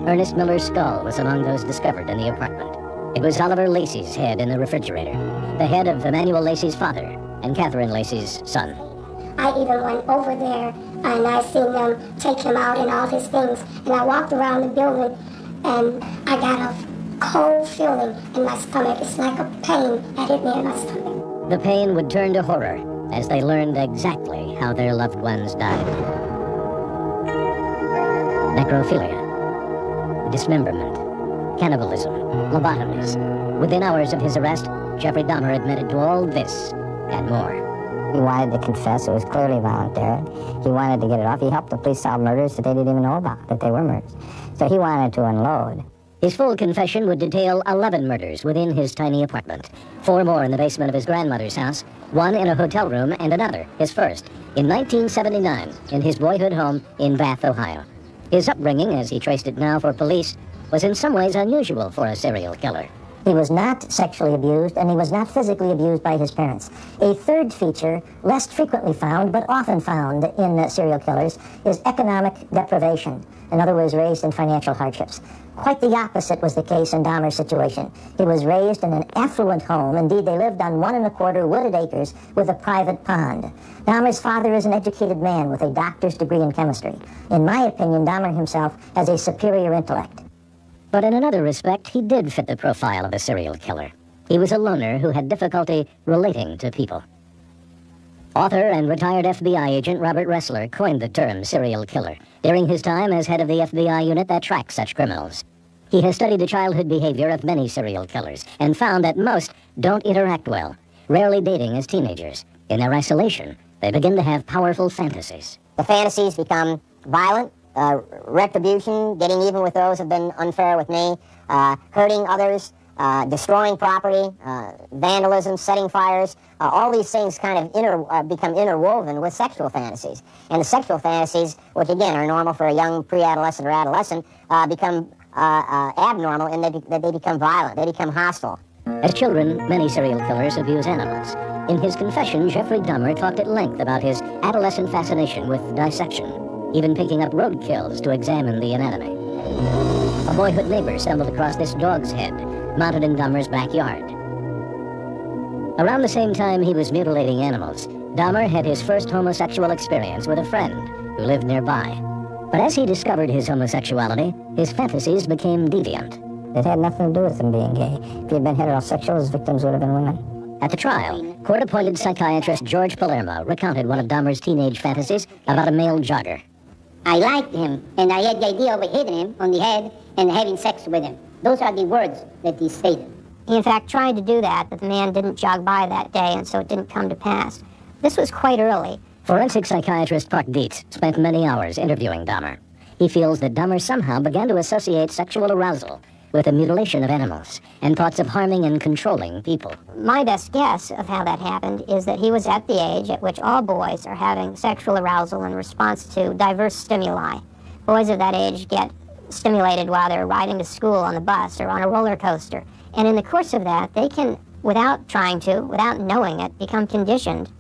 Ernest Miller's skull was among those discovered in the apartment. It was Oliver Lacey's head in the refrigerator, the head of Emmanuel Lacey's father and Catherine Lacey's son. I even went over there and I seen them take him out and all his things. And I walked around the building and I got a cold feeling in my stomach. It's like a pain that hit me in my stomach. The pain would turn to horror as they learned exactly how their loved ones died. Necrophilia, dismemberment, cannibalism, lobotomies. Within hours of his arrest, Jeffrey Dahmer admitted to all this and more. He wanted to confess. It was clearly voluntary. He wanted to get it off. He helped the police solve murders that they didn't even know about, that they were murders. So he wanted to unload. His full confession would detail 11 murders within his tiny apartment, 4 more in the basement of his grandmother's house, 1 in a hotel room, and another, his first, in 1979, in his boyhood home in Bath, Ohio. His upbringing, as he traced it now for police, was in some ways unusual for a serial killer. He was not sexually abused, and he was not physically abused by his parents. A third feature, less frequently found, but often found in serial killers, is economic deprivation. In other words, raised in financial hardships. Quite the opposite was the case in Dahmer's situation. He was raised in an affluent home. Indeed, they lived on 1 1/4 wooded acres with a private pond. Dahmer's father is an educated man with a doctor's degree in chemistry. In my opinion, Dahmer himself has a superior intellect. But in another respect, he did fit the profile of a serial killer. He was a loner who had difficulty relating to people. Author and retired FBI agent Robert Ressler coined the term serial killer during his time as head of the FBI unit that tracks such criminals. He has studied the childhood behavior of many serial killers and found that most don't interact well, rarely dating as teenagers. In their isolation, they begin to have powerful fantasies. The fantasies become violent, retribution, getting even with those who have been unfair with me, hurting others, destroying property, vandalism, setting fires. All these things kind of become interwoven with sexual fantasies. And the sexual fantasies, which again are normal for a young pre-adolescent or adolescent, become abnormal in that they become violent, they become hostile. As children, many serial killers abuse animals. In his confession, Jeffrey Dahmer talked at length about his adolescent fascination with dissection, even picking up roadkills to examine the anatomy. A boyhood neighbor stumbled across this dog's head, mounted in Dahmer's backyard. Around the same time he was mutilating animals, Dahmer had his first homosexual experience with a friend who lived nearby. But as he discovered his homosexuality, his fantasies became deviant. It had nothing to do with him being gay. If he had been heterosexual, his victims would have been women. At the trial, court-appointed psychiatrist George Palermo recounted one of Dahmer's teenage fantasies about a male jogger. I liked him, and I had the idea of hitting him on the head and having sex with him. Those are the words that he stated. He in fact tried to do that, but the man didn't jog by that day, and so it didn't come to pass. This was quite early. Forensic psychiatrist Park Dietz spent many hours interviewing Dahmer. He feels that Dahmer somehow began to associate sexual arousal with the mutilation of animals and thoughts of harming and controlling people. My best guess of how that happened is that he was at the age at which all boys are having sexual arousal in response to diverse stimuli. Boys of that age get stimulated while they're riding to school on the bus or on a roller coaster. And in the course of that, they can, without trying to, without knowing it, become conditioned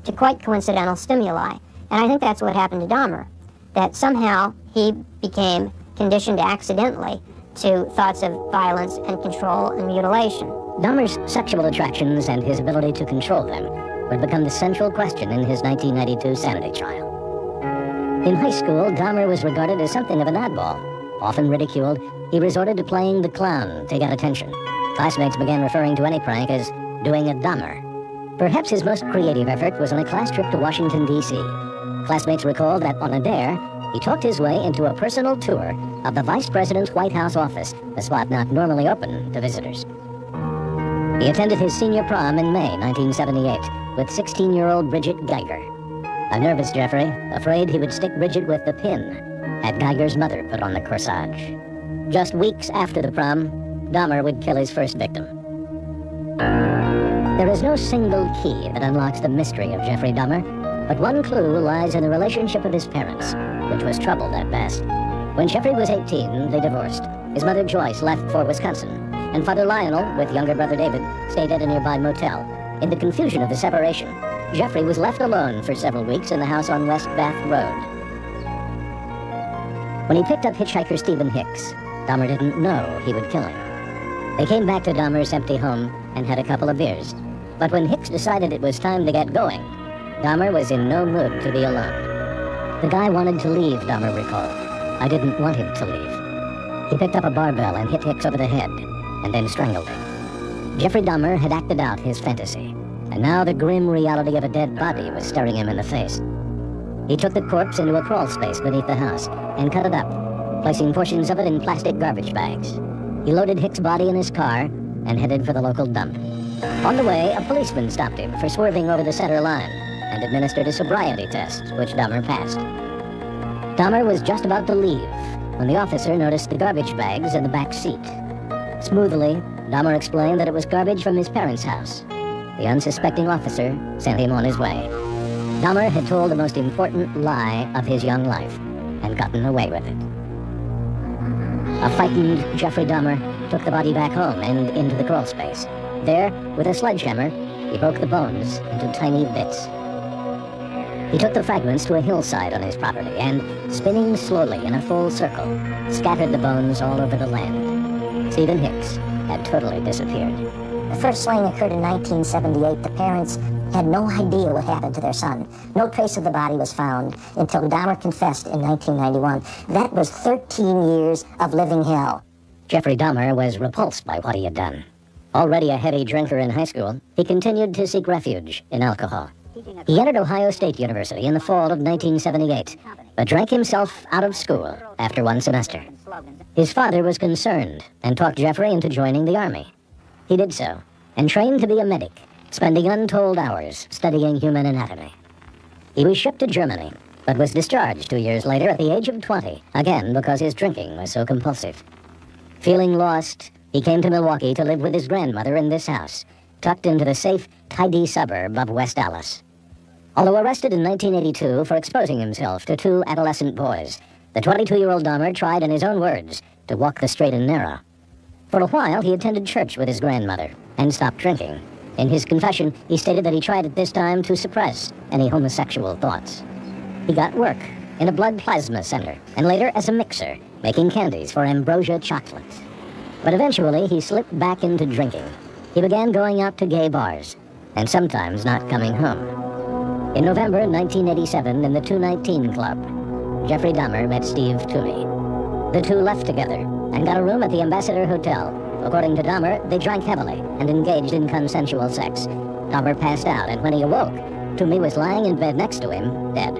to quite coincidental stimuli. And I think that's what happened to Dahmer, that somehow he became conditioned accidentally to thoughts of violence and control and mutilation. Dahmer's sexual attractions and his ability to control them would become the central question in his 1992 sanity trial. In high school, Dahmer was regarded as something of an oddball. Often ridiculed, he resorted to playing the clown to get attention. Classmates began referring to any prank as doing a Dahmer. Perhaps his most creative effort was on a class trip to Washington, D.C. Classmates recalled that on a dare, he talked his way into a personal tour of the Vice President's White House office, a spot not normally open to visitors. He attended his senior prom in May 1978 with 16-year-old Bridget Geiger. A nervous Jeffrey, afraid he would stick Bridget with the pin, had Geiger's mother put on the corsage. Just weeks after the prom, Dahmer would kill his first victim. There is no single key that unlocks the mystery of Jeffrey Dahmer, but one clue lies in the relationship of his parents, which was troubled at best. When Jeffrey was 18, they divorced. His mother Joyce left for Wisconsin, and Father Lionel, with younger brother David, stayed at a nearby motel. In the confusion of the separation, Jeffrey was left alone for several weeks in the house on West Bath Road. When he picked up hitchhiker Stephen Hicks, Dahmer didn't know he would kill him. They came back to Dahmer's empty home and had a couple of beers. But when Hicks decided it was time to get going, Dahmer was in no mood to be alone. The guy wanted to leave, Dahmer recalled. I didn't want him to leave. He picked up a barbell and hit Hicks over the head, and then strangled him. Jeffrey Dahmer had acted out his fantasy, and now the grim reality of a dead body was staring him in the face. He took the corpse into a crawl space beneath the house and cut it up, placing portions of it in plastic garbage bags. He loaded Hicks' body in his car and headed for the local dump. On the way, a policeman stopped him for swerving over the center line and administered a sobriety test, which Dahmer passed. Dahmer was just about to leave when the officer noticed the garbage bags in the back seat. Smoothly, Dahmer explained that it was garbage from his parents' house. The unsuspecting officer sent him on his way. Dahmer had told the most important lie of his young life and gotten away with it. A frightened Jeffrey Dahmer took the body back home and into the crawl space. There, with a sledgehammer, he broke the bones into tiny bits. He took the fragments to a hillside on his property and, spinning slowly in a full circle, scattered the bones all over the land. Stephen Hicks had totally disappeared. The first slaying occurred in 1978. The parents had no idea what happened to their son. No trace of the body was found until Dahmer confessed in 1991. That was 13 years of living hell. Jeffrey Dahmer was repulsed by what he had done. Already a heavy drinker in high school, he continued to seek refuge in alcohol. He entered Ohio State University in the fall of 1978, but drank himself out of school after one semester. His father was concerned and talked Jeffrey into joining the Army. He did so, and trained to be a medic, spending untold hours studying human anatomy. He was shipped to Germany, but was discharged 2 years later at the age of 20, again because his drinking was so compulsive. Feeling lost, he came to Milwaukee to live with his grandmother in this house, tucked into the safe, tidy suburb of West Allis. Although arrested in 1982 for exposing himself to 2 adolescent boys, the 22-year-old Dahmer tried, in his own words, to walk the straight and narrow. For a while, he attended church with his grandmother and stopped drinking. In his confession, he stated that he tried at this time to suppress any homosexual thoughts. He got work in a blood plasma center, and later as a mixer, making candies for Ambrosia Chocolate. But eventually, he slipped back into drinking. He began going out to gay bars, and sometimes not coming home. In November 1987, in the 219 Club, Jeffrey Dahmer met Steve Toomey. The two left together and got a room at the Ambassador Hotel. According to Dahmer, they drank heavily and engaged in consensual sex. Dahmer passed out, and when he awoke, Toomey was lying in bed next to him, dead.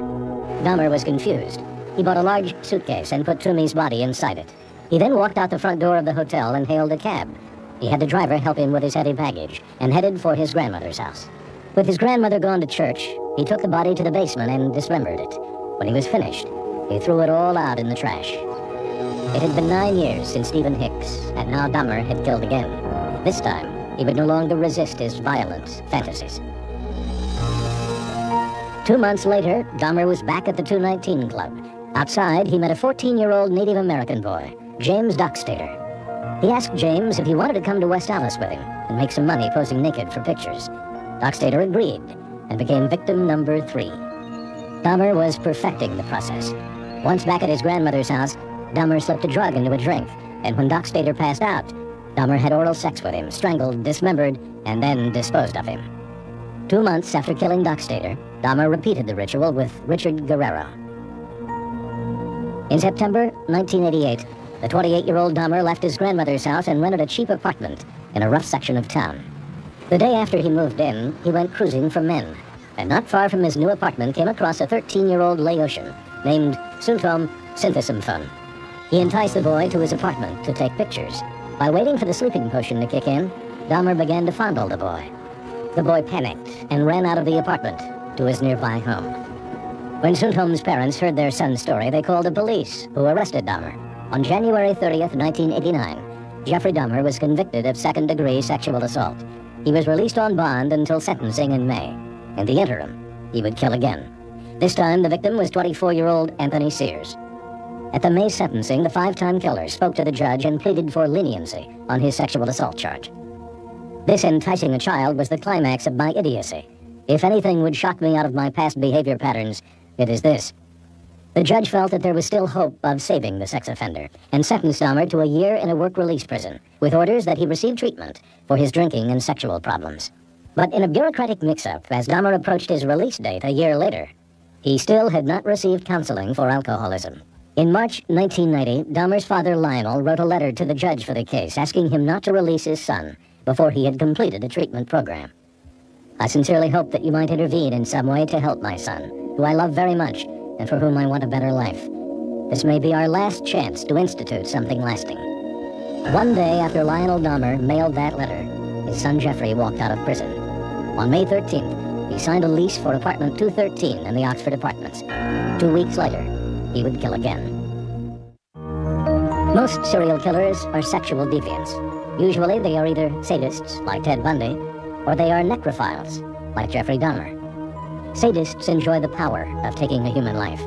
Dahmer was confused. He bought a large suitcase and put Toomey's body inside it. He then walked out the front door of the hotel and hailed a cab. He had the driver help him with his heavy baggage and headed for his grandmother's house. With his grandmother gone to church, he took the body to the basement and dismembered it. When he was finished, he threw it all out in the trash. It had been 9 years since Stephen Hicks, and now Dahmer had killed again. This time, he would no longer resist his violent fantasies. 2 months later, Dahmer was back at the 219 Club. Outside, he met a 14-year-old Native American boy, James Dockstader. He asked James if he wanted to come to West Allis with him and make some money posing naked for pictures. Dockstader agreed and became victim number 3. Dahmer was perfecting the process. Once back at his grandmother's house, Dahmer slipped a drug into a drink, and when Dockstader passed out, Dahmer had oral sex with him, strangled, dismembered, and then disposed of him. 2 months after killing Dockstader, Dahmer repeated the ritual with Richard Guerrero. In September 1988, the 28-year-old Dahmer left his grandmother's house and rented a cheap apartment in a rough section of town. The day after he moved in, he went cruising for men, and not far from his new apartment came across a 13-year-old Laotian named Suntom Sinthasumthun. He enticed the boy to his apartment to take pictures. By waiting for the sleeping potion to kick in, Dahmer began to fondle the boy. The boy panicked and ran out of the apartment to his nearby home. When Suntom's parents heard their son's story, they called the police, who arrested Dahmer. On January 30th, 1989, Jeffrey Dahmer was convicted of second-degree sexual assault. He was released on bond until sentencing in May. In the interim, he would kill again. This time, the victim was 24-year-old Anthony Sears. At the May sentencing, the 5-time killer spoke to the judge and pleaded for leniency on his sexual assault charge. This enticing a child was the climax of my idiocy. If anything would shock me out of my past behavior patterns, it is this. The judge felt that there was still hope of saving the sex offender and sentenced Dahmer to a year in a work-release prison with orders that he receive treatment for his drinking and sexual problems. But in a bureaucratic mix-up, as Dahmer approached his release date a year later, he still had not received counseling for alcoholism. In March 1990, Dahmer's father Lionel wrote a letter to the judge for the case asking him not to release his son before he had completed a treatment program. I sincerely hope that you might intervene in some way to help my son, who I love very much and for whom I want a better life. This may be our last chance to institute something lasting. One day after Lionel Dahmer mailed that letter, his son Jeffrey walked out of prison. On May 13th, he signed a lease for apartment 213 in the Oxford Apartments. 2 weeks later, he would kill again. Most serial killers are sexual deviants. Usually they are either sadists, like Ted Bundy, or they are necrophiles, like Jeffrey Dahmer. Sadists enjoy the power of taking a human life,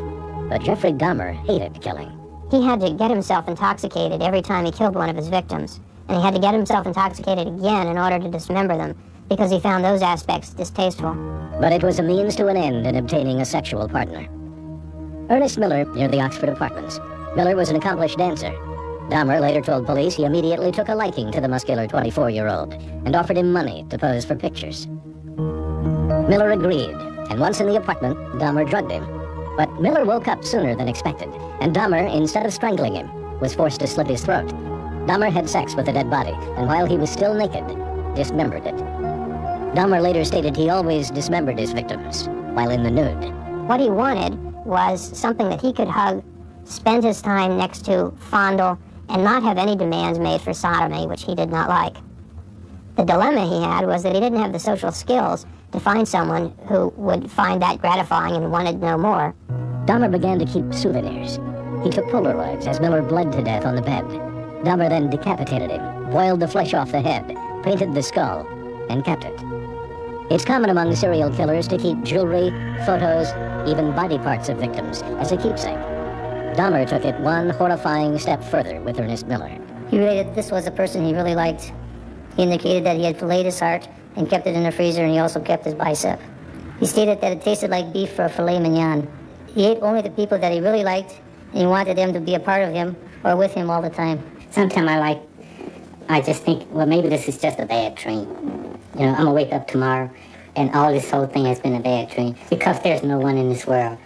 but Jeffrey Dahmer hated killing. He had to get himself intoxicated every time he killed one of his victims, and he had to get himself intoxicated again in order to dismember them, because he found those aspects distasteful. But it was a means to an end in obtaining a sexual partner. Ernest Miller, near the Oxford Apartments. Miller was an accomplished dancer. Dahmer later told police he immediately took a liking to the muscular 24-year-old and offered him money to pose for pictures. Miller agreed, and once in the apartment, Dahmer drugged him. But Miller woke up sooner than expected, and Dahmer, instead of strangling him, was forced to slit his throat. Dahmer had sex with the dead body, and while he was still naked, dismembered it. Dahmer later stated he always dismembered his victims while in the nude. What he wanted was something that he could hug, spend his time next to, fondle, and not have any demands made for sodomy, which he did not like. The dilemma he had was that he didn't have the social skills to find someone who would find that gratifying and wanted no more. Dahmer began to keep souvenirs. He took Polaroids as Miller bled to death on the bed. Dahmer then decapitated him, boiled the flesh off the head, painted the skull, and kept it. It's common among serial killers to keep jewelry, photos, even body parts of victims as a keepsake. Dahmer took it one horrifying step further with Ernest Miller. He rated this was a person he really liked. He indicated that he had filleted his heart and kept it in the freezer, and he also kept his bicep. He stated that it tasted like beef for a filet mignon. He ate only the people that he really liked, and he wanted them to be a part of him or with him all the time. Sometimes I just think, well, maybe this is just a bad dream. You know, I'm gonna wake up tomorrow and all this whole thing has been a bad dream, because there's no one in this world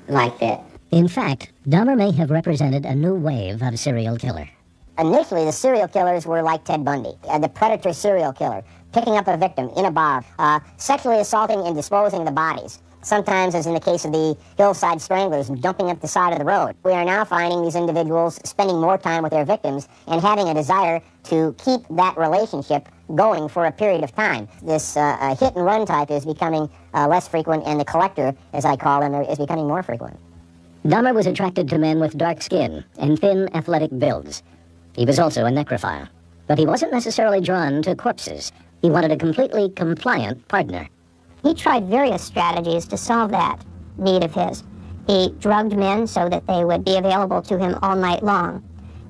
like that. In fact, Dahmer may have represented a new wave of serial killer. Initially, the serial killers were like Ted Bundy, the predator serial killer, picking up a victim in a bar, sexually assaulting and disposing of the bodies. Sometimes, as in the case of the Hillside Stranglers, dumping up the side of the road. We are now finding these individuals spending more time with their victims and having a desire to keep that relationship going for a period of time. This hit-and-run type is becoming less frequent, and the collector, as I call him, is becoming more frequent. Dahmer was attracted to men with dark skin and thin, athletic builds. He was also a necrophile. But he wasn't necessarily drawn to corpses. He wanted a completely compliant partner. He tried various strategies to solve that need of his. He drugged men so that they would be available to him all night long.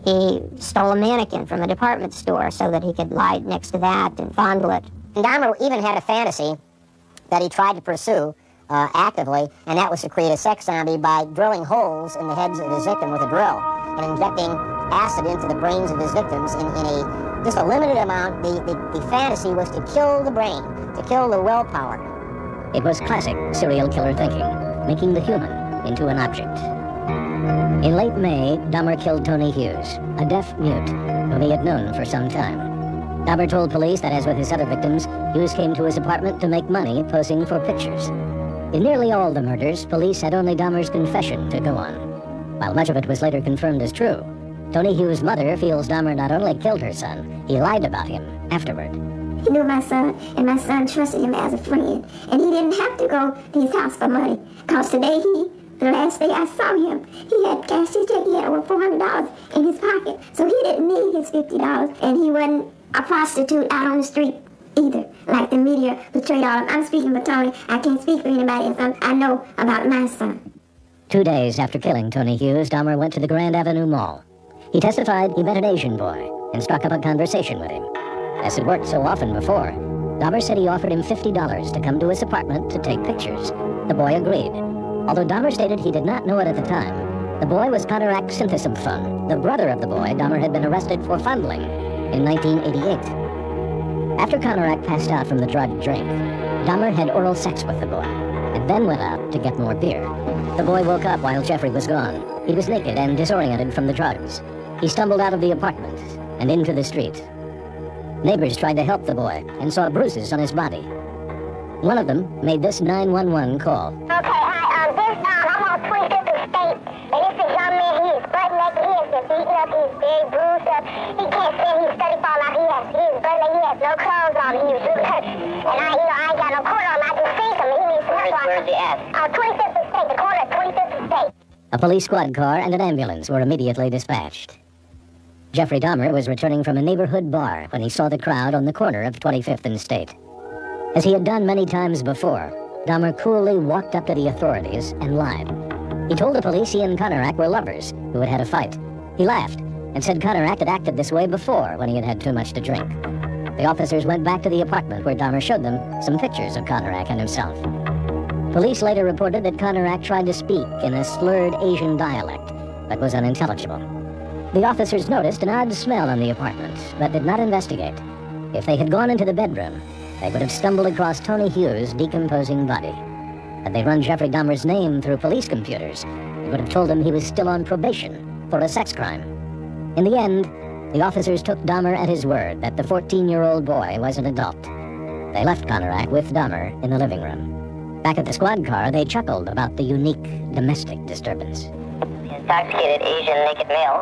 He stole a mannequin from a department store so that he could lie next to that and fondle it. And Dahmer even had a fantasy that he tried to pursue actively, and that was to create a sex zombie by drilling holes in the heads of his victim with a drill and injecting acid into the brains of his victims in just a limited amount. The fantasy was to kill the brain, to kill the willpower. It was classic serial killer thinking, making the human into an object. In late May, Dahmer killed Tony Hughes, a deaf mute whom he had known for some time. Dahmer told police that, as with his other victims, Hughes came to his apartment to make money posing for pictures. In nearly all the murders, police had only Dahmer's confession to go on. While much of it was later confirmed as true, Tony Hughes' mother feels Dahmer not only killed her son, he lied about him afterward. He knew my son, and my son trusted him as a friend. And he didn't have to go to his house for money, because today the last day I saw him, he had cashed his check. He had over $400 in his pocket. So he didn't need his $50, and he wasn't a prostitute out on the street either, like the media portrayed all of him. I'm speaking for Tony. I can't speak for anybody else. I know about my son. 2 days after killing Tony Hughes, Dahmer went to the Grand Avenue Mall. He testified he met an Asian boy and struck up a conversation with him. As had worked so often before, Dahmer said he offered him $50 to come to his apartment to take pictures. The boy agreed. Although Dahmer stated he did not know it at the time, the boy was Conorak Synthesumpfun, the brother of the boy Dahmer had been arrested for fondling in 1988. After Conorak passed out from the drugged drink, Dahmer had oral sex with the boy, and then went out to get more beer. The boy woke up while Jeffrey was gone. He was naked and disoriented from the drugs. He stumbled out of the apartment and into the street. Neighbors tried to help the boy and saw bruises on his body. One of them made this 911 call. Okay, I'm on 25th and State, and this is young man. He is butt naked. He has been beaten up. He is very bruised up. He can't stand. He's 35 now. He is butt naked. He has no clothes on. He was really hurt. And I ain't got no coat on. I can see him. He needs some help. Where's he at? 25th and State. The corner of 25th and State. A police squad car and an ambulance were immediately dispatched. Jeffrey Dahmer was returning from a neighborhood bar when he saw the crowd on the corner of 25th and State. As he had done many times before, Dahmer coolly walked up to the authorities and lied. He told the police he and Conorak were lovers who had had a fight. He laughed and said Conorak had acted this way before when he had had too much to drink. The officers went back to the apartment where Dahmer showed them some pictures of Conorak and himself. Police later reported that Conorak tried to speak in a slurred Asian dialect, but was unintelligible. The officers noticed an odd smell in the apartment, but did not investigate. If they had gone into the bedroom, they would have stumbled across Tony Hughes' decomposing body. Had they run Jeffrey Dahmer's name through police computers, it would have told them he was still on probation for a sex crime. In the end, The officers took Dahmer at his word that the 14-year-old boy was an adult. They left Konarak with Dahmer in the living room. Back at the squad car, they chuckled about the unique domestic disturbance. The intoxicated Asian naked male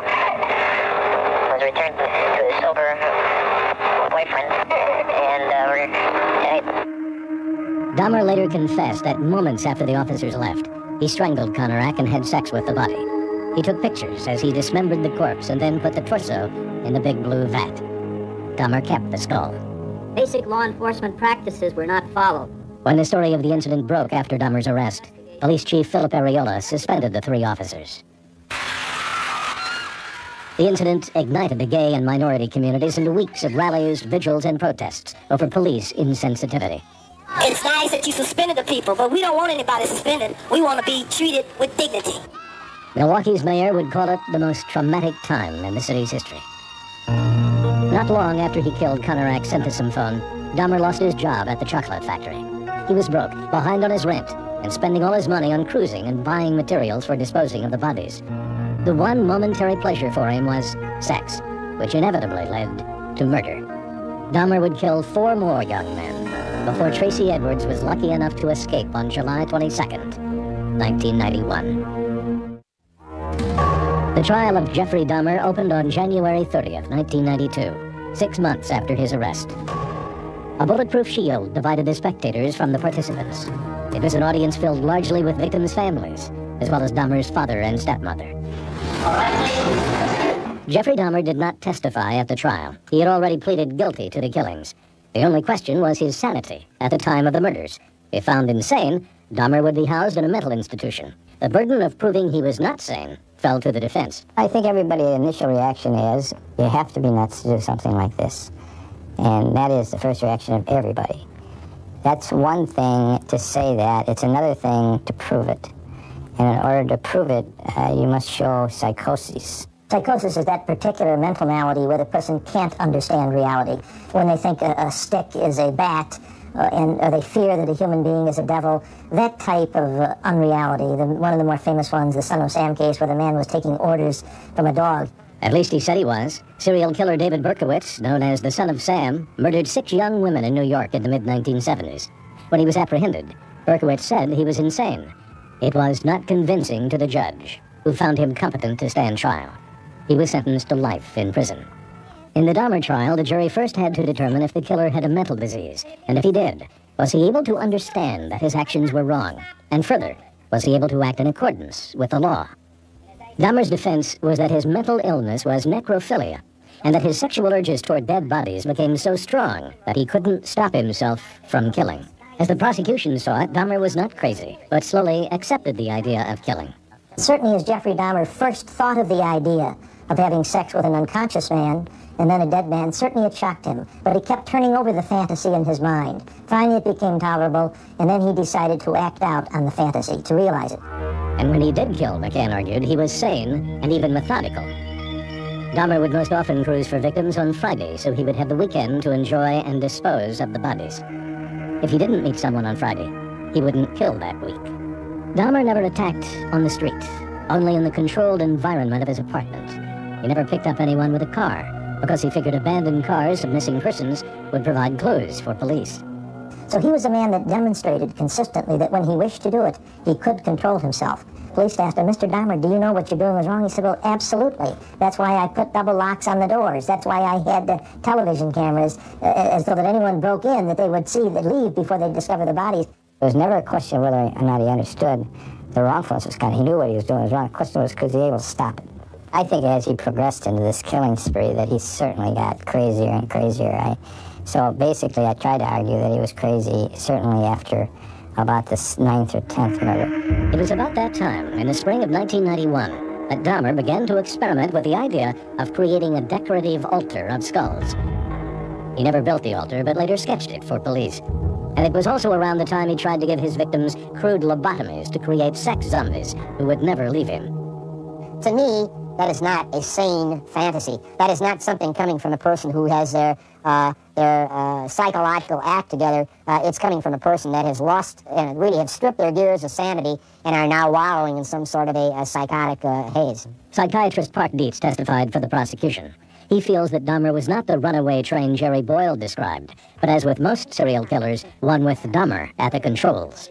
was returned to his sober boyfriend, and Dahmer later confessed that moments after the officers left, he strangled Konarak and had sex with the body. He took pictures as he dismembered the corpse and then put the torso in the big blue vat. Dahmer kept the skull. Basic law enforcement practices were not followed. When the story of the incident broke after Dahmer's arrest, Police Chief Philip Areola suspended the 3 officers. The incident ignited the gay and minority communities into weeks of rallies, vigils, and protests over police insensitivity. It's nice that you suspended the people, but we don't want anybody suspended. We want to be treated with dignity. Milwaukee's mayor would call it the most traumatic time in the city's history. Not long after he killed Konarak Synthosyphone, Dahmer lost his job at the chocolate factory. He was broke, behind on his rent, and spending all his money on cruising and buying materials for disposing of the bodies. The one momentary pleasure for him was sex, which inevitably led to murder. Dahmer would kill 4 more young men before Tracy Edwards was lucky enough to escape on July 22nd, 1991. The trial of Jeffrey Dahmer opened on January 30th, 1992, 6 months after his arrest. A bulletproof shield divided the spectators from the participants. It was an audience filled largely with victims' families, as well as Dahmer's father and stepmother. Jeffrey Dahmer did not testify at the trial. He had already pleaded guilty to the killings. The only question was his sanity at the time of the murders. If found insane, Dahmer would be housed in a mental institution. The burden of proving he was not sane fell to the defense. I think everybody's initial reaction is, you have to be nuts to do something like this. And that is the first reaction of everybody. That's one thing to say that. It's another thing to prove it. And in order to prove it, you must show psychosis. Psychosis is that particular mental malady where the person can't understand reality. When they think a stick is a bat, or they fear that a human being is a devil, that type of unreality. One of the more famous ones, the Son of Sam case, where the man was taking orders from a dog. At least he said he was. Serial killer David Berkowitz, known as the Son of Sam, murdered 6 young women in New York in the mid-1970s. When he was apprehended, Berkowitz said he was insane. It was not convincing to the judge, who found him competent to stand trial. He was sentenced to life in prison. In the Dahmer trial, the jury first had to determine if the killer had a mental disease, and if he did, was he able to understand that his actions were wrong? And further, was he able to act in accordance with the law? Dahmer's defense was that his mental illness was necrophilia, and that his sexual urges toward dead bodies became so strong that he couldn't stop himself from killing. As the prosecution saw it, Dahmer was not crazy, but slowly accepted the idea of killing. Certainly as Jeffrey Dahmer first thought of the idea of having sex with an unconscious man and then a dead man, certainly it shocked him. But he kept turning over the fantasy in his mind. Finally it became tolerable, and then he decided to act out on the fantasy, to realize it. And when he did kill, McCann argued, he was sane and even methodical. Dahmer would most often cruise for victims on Friday, so he would have the weekend to enjoy and dispose of the bodies. If he didn't meet someone on Friday, he wouldn't kill that week. Dahmer never attacked on the street, only in the controlled environment of his apartment. He never picked up anyone with a car, because he figured abandoned cars of missing persons would provide clues for police. So he was a man that demonstrated consistently that when he wished to do it, he could control himself. Police asked him, "Mr. Dahmer, do you know what you're doing was wrong?" He said, "Well, absolutely. That's why I put double locks on the doors. That's why I had television cameras, as though that anyone broke in, that they would see, they'd leave before they'd discover the bodies." There was never a question whether or not he understood the wrongfulness of Scott. He knew what he was doing was wrong. The question was, could he be able to stop it? I think as he progressed into this killing spree that he certainly got crazier and crazier. So basically I tried to argue that he was crazy certainly after about the 9th or 10th murder. It was about that time, in the spring of 1991, that Dahmer began to experiment with the idea of creating a decorative altar of skulls. He never built the altar, but later sketched it for police. And it was also around the time he tried to give his victims crude lobotomies to create sex zombies who would never leave him. To me, that is not a sane fantasy. That is not something coming from a person who has their psychological act together. It's coming from a person that has lost and really have stripped their gears of sanity and are now wallowing in some sort of a psychotic haze. Psychiatrist Park Dietz testified for the prosecution. he feels that Dahmer was not the runaway train Jerry Boyle described, but as with most serial killers, one with Dahmer at the controls.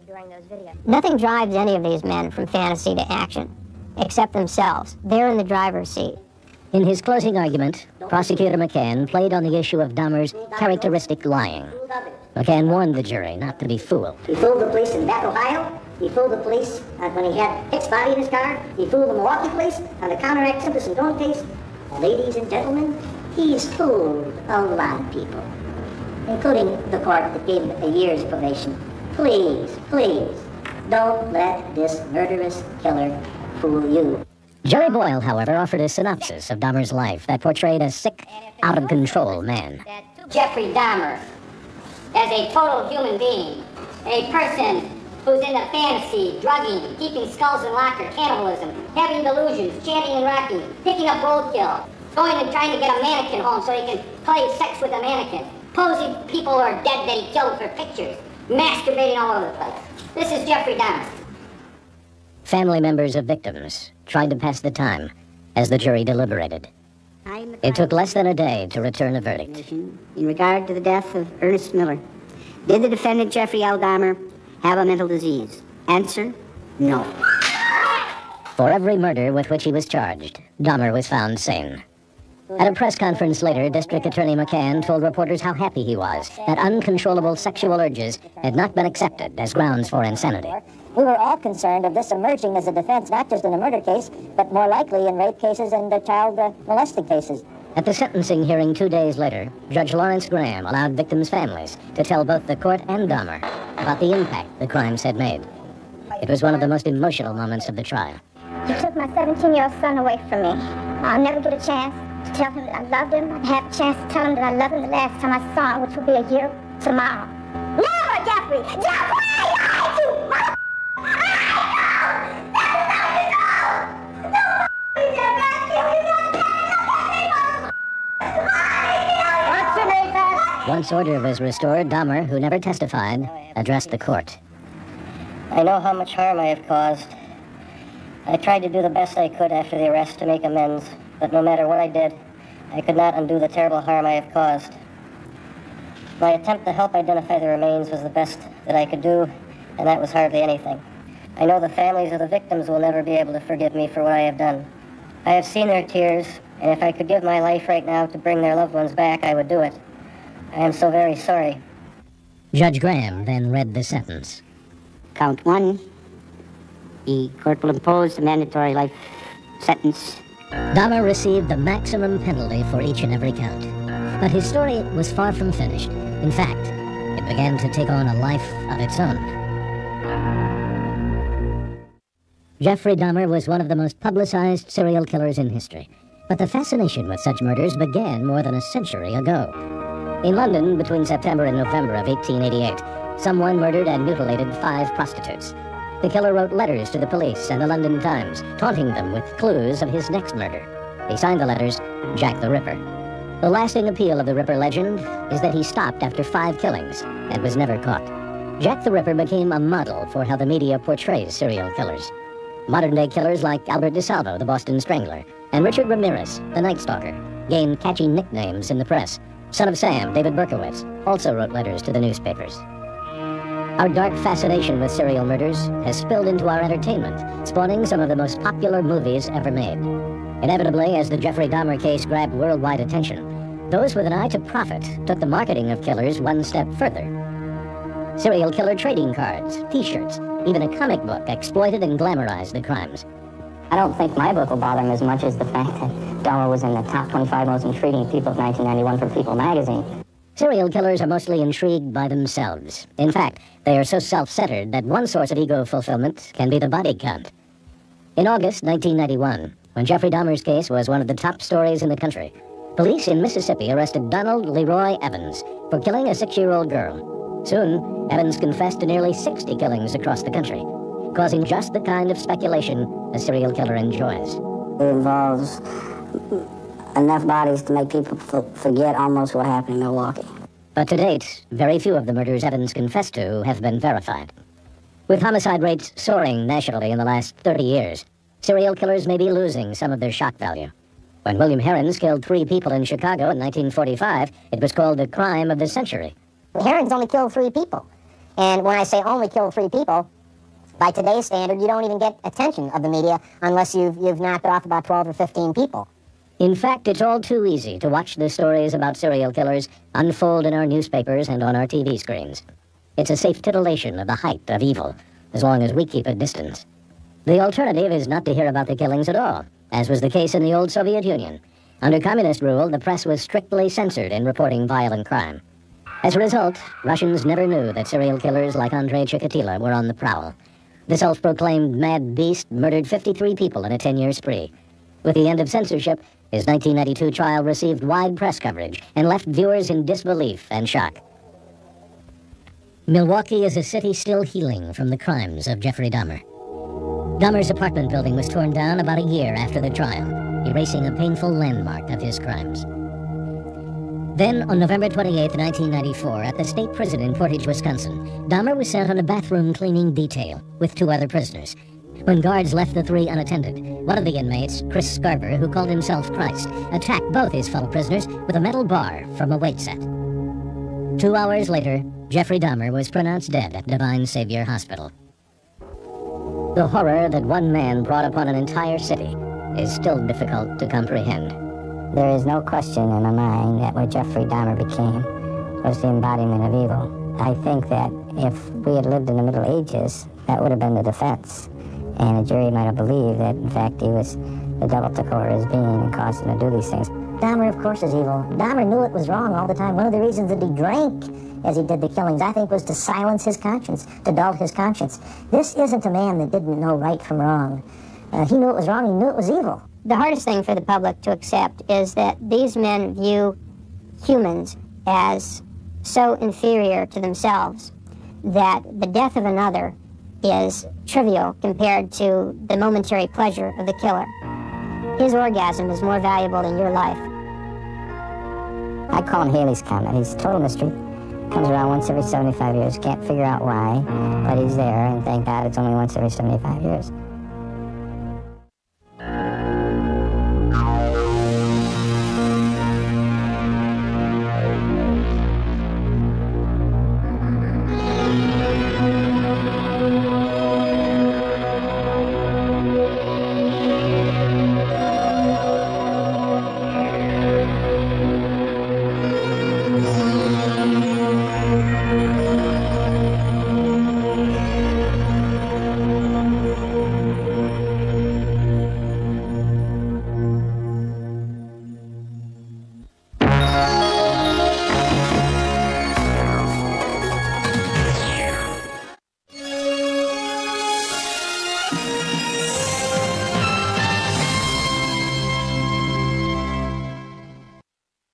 Nothing drives any of these men from fantasy to action, except themselves. They're in the driver's seat. In his closing argument, Prosecutor McCann played on the issue of Dahmer's characteristic lying. McCann warned the jury not to be fooled. He fooled the police in Bath, Ohio. He fooled the police when he had Hicks' body in his car. He fooled the Milwaukee police on the Counteract Simpson Dawn case. Ladies and gentlemen, he's fooled a lot of people, including the court that gave him a year's probation. Please, please, don't let this murderous killer fool you. Jerry Boyle, however, offered a synopsis of Dahmer's life that portrayed a sick, out-of-control man. Jeffrey Dahmer, as a total human being, a person who's into fantasy, drugging, keeping skulls in locker, cannibalism, having delusions, chanting and rocking, picking up roadkill, going and trying to get a mannequin home so he can play sex with a mannequin, posing people who are dead that he killed for pictures, masturbating all over the place. This is Jeffrey Dahmer. Family members of victims tried to pass the time as the jury deliberated. It took less than a day to return a verdict. In regard to the death of Ernest Miller, did the defendant Jeffrey L. Dahmer have a mental disease? Answer, no. For every murder with which he was charged, Dahmer was found sane. At a press conference later, District Attorney McCann told reporters how happy he was that uncontrollable sexual urges had not been accepted as grounds for insanity. We were all concerned of this emerging as a defense, not just in a murder case, but more likely in rape cases and child molesting cases. At the sentencing hearing 2 days later, Judge Lawrence Graham allowed victims' families to tell both the court and Dahmer about the impact the crimes had made. It was one of the most emotional moments of the trial. You took my 17-year-old son away from me. I'll never get a chance to tell him that I loved him. I'd have a chance to tell him that I loved him the last time I saw him, which will be a year tomorrow. Never, Jeffrey! Jeffrey! Once order was restored, Dahmer, who never testified, addressed the court. I know how much harm I have caused. I tried to do the best I could after the arrest to make amends, but no matter what I did, I could not undo the terrible harm I have caused. My attempt to help identify the remains was the best that I could do, and that was hardly anything. I know the families of the victims will never be able to forgive me for what I have done. I have seen their tears, and if I could give my life right now to bring their loved ones back, I would do it. I am so very sorry. Judge Graham then read the sentence. Count 1. The court will impose a mandatory life sentence. Dahmer received the maximum penalty for each and every count. But his story was far from finished. In fact, it began to take on a life of its own. Jeffrey Dahmer was one of the most publicized serial killers in history. But the fascination with such murders began more than a century ago. In London, between September and November of 1888, someone murdered and mutilated 5 prostitutes. The killer wrote letters to the police and the London Times, taunting them with clues of his next murder. He signed the letters, Jack the Ripper. The lasting appeal of the Ripper legend is that he stopped after 5 killings and was never caught. Jack the Ripper became a model for how the media portrays serial killers. Modern-day killers like Albert DeSalvo, the Boston Strangler, and Richard Ramirez, the Night Stalker, gained catchy nicknames in the press. Son of Sam, David Berkowitz, also wrote letters to the newspapers. Our dark fascination with serial murders has spilled into our entertainment, spawning some of the most popular movies ever made. Inevitably, as the Jeffrey Dahmer case grabbed worldwide attention, those with an eye to profit took the marketing of killers one step further. Serial killer trading cards, T-shirts, even a comic book exploited and glamorized the crimes. I don't think my book will bother him as much as the fact that Dahmer was in the top 25 most intriguing people of 1991 for People magazine. Serial killers are mostly intrigued by themselves. In fact, they are so self-centered that one source of ego fulfillment can be the body count. In August 1991, when Jeffrey Dahmer's case was one of the top stories in the country, police in Mississippi arrested Donald Leroy Evans for killing a 6-year-old girl. Soon, Evans confessed to nearly 60 killings across the country, causing just the kind of speculation a serial killer enjoys. It involves enough bodies to make people forget almost what happened in Milwaukee. But to date, very few of the murders Evans confessed to have been verified. With homicide rates soaring nationally in the last 30 years, serial killers may be losing some of their shock value. When William Herons killed 3 people in Chicago in 1945, it was called the crime of the century. Herons only killed 3 people. And when I say only killed 3 people, by today's standard, you don't even get attention of the media unless you've knocked off about 12 or 15 people. In fact, it's all too easy to watch the stories about serial killers unfold in our newspapers and on our TV screens. It's a safe titillation of the height of evil, as long as we keep a distance. The alternative is not to hear about the killings at all, as was the case in the old Soviet Union. Under communist rule, the press was strictly censored in reporting violent crime. As a result, Russians never knew that serial killers like Andrei Chikatilo were on the prowl. The self-proclaimed mad beast murdered 53 people in a 10-year spree. With the end of censorship, his 1992 trial received wide press coverage and left viewers in disbelief and shock. Milwaukee is a city still healing from the crimes of Jeffrey Dahmer. Dahmer's apartment building was torn down about a year after the trial, erasing a painful landmark of his crimes. Then, on November 28, 1994, at the state prison in Portage, Wisconsin, Dahmer was sent on a bathroom cleaning detail with 2 other prisoners. When guards left the 3 unattended, one of the inmates, Chris Scarver, who called himself Christ, attacked both his fellow prisoners with a metal bar from a weight set. 2 hours later, Jeffrey Dahmer was pronounced dead at Divine Savior Hospital. The horror that one man brought upon an entire city is still difficult to comprehend. There is no question in my mind that what Jeffrey Dahmer became was the embodiment of evil. I think that if we had lived in the Middle Ages, that would have been the defense. And a jury might have believed that, in fact, the devil took over his being and caused him to do these things. Dahmer, of course, is evil. Dahmer knew it was wrong all the time. One of the reasons that he drank as he did the killings, I think, was to silence his conscience, to dull his conscience. This isn't a man that didn't know right from wrong. He knew it was wrong, he knew it was evil. The hardest thing for the public to accept is that these men view humans as so inferior to themselves that the death of another is trivial compared to the momentary pleasure of the killer. His orgasm is more valuable than your life. I call him Halley's Comet. He's a total mystery. Comes around once every 75 years. Can't figure out why, but he's there, and thank God it's only once every 75 years.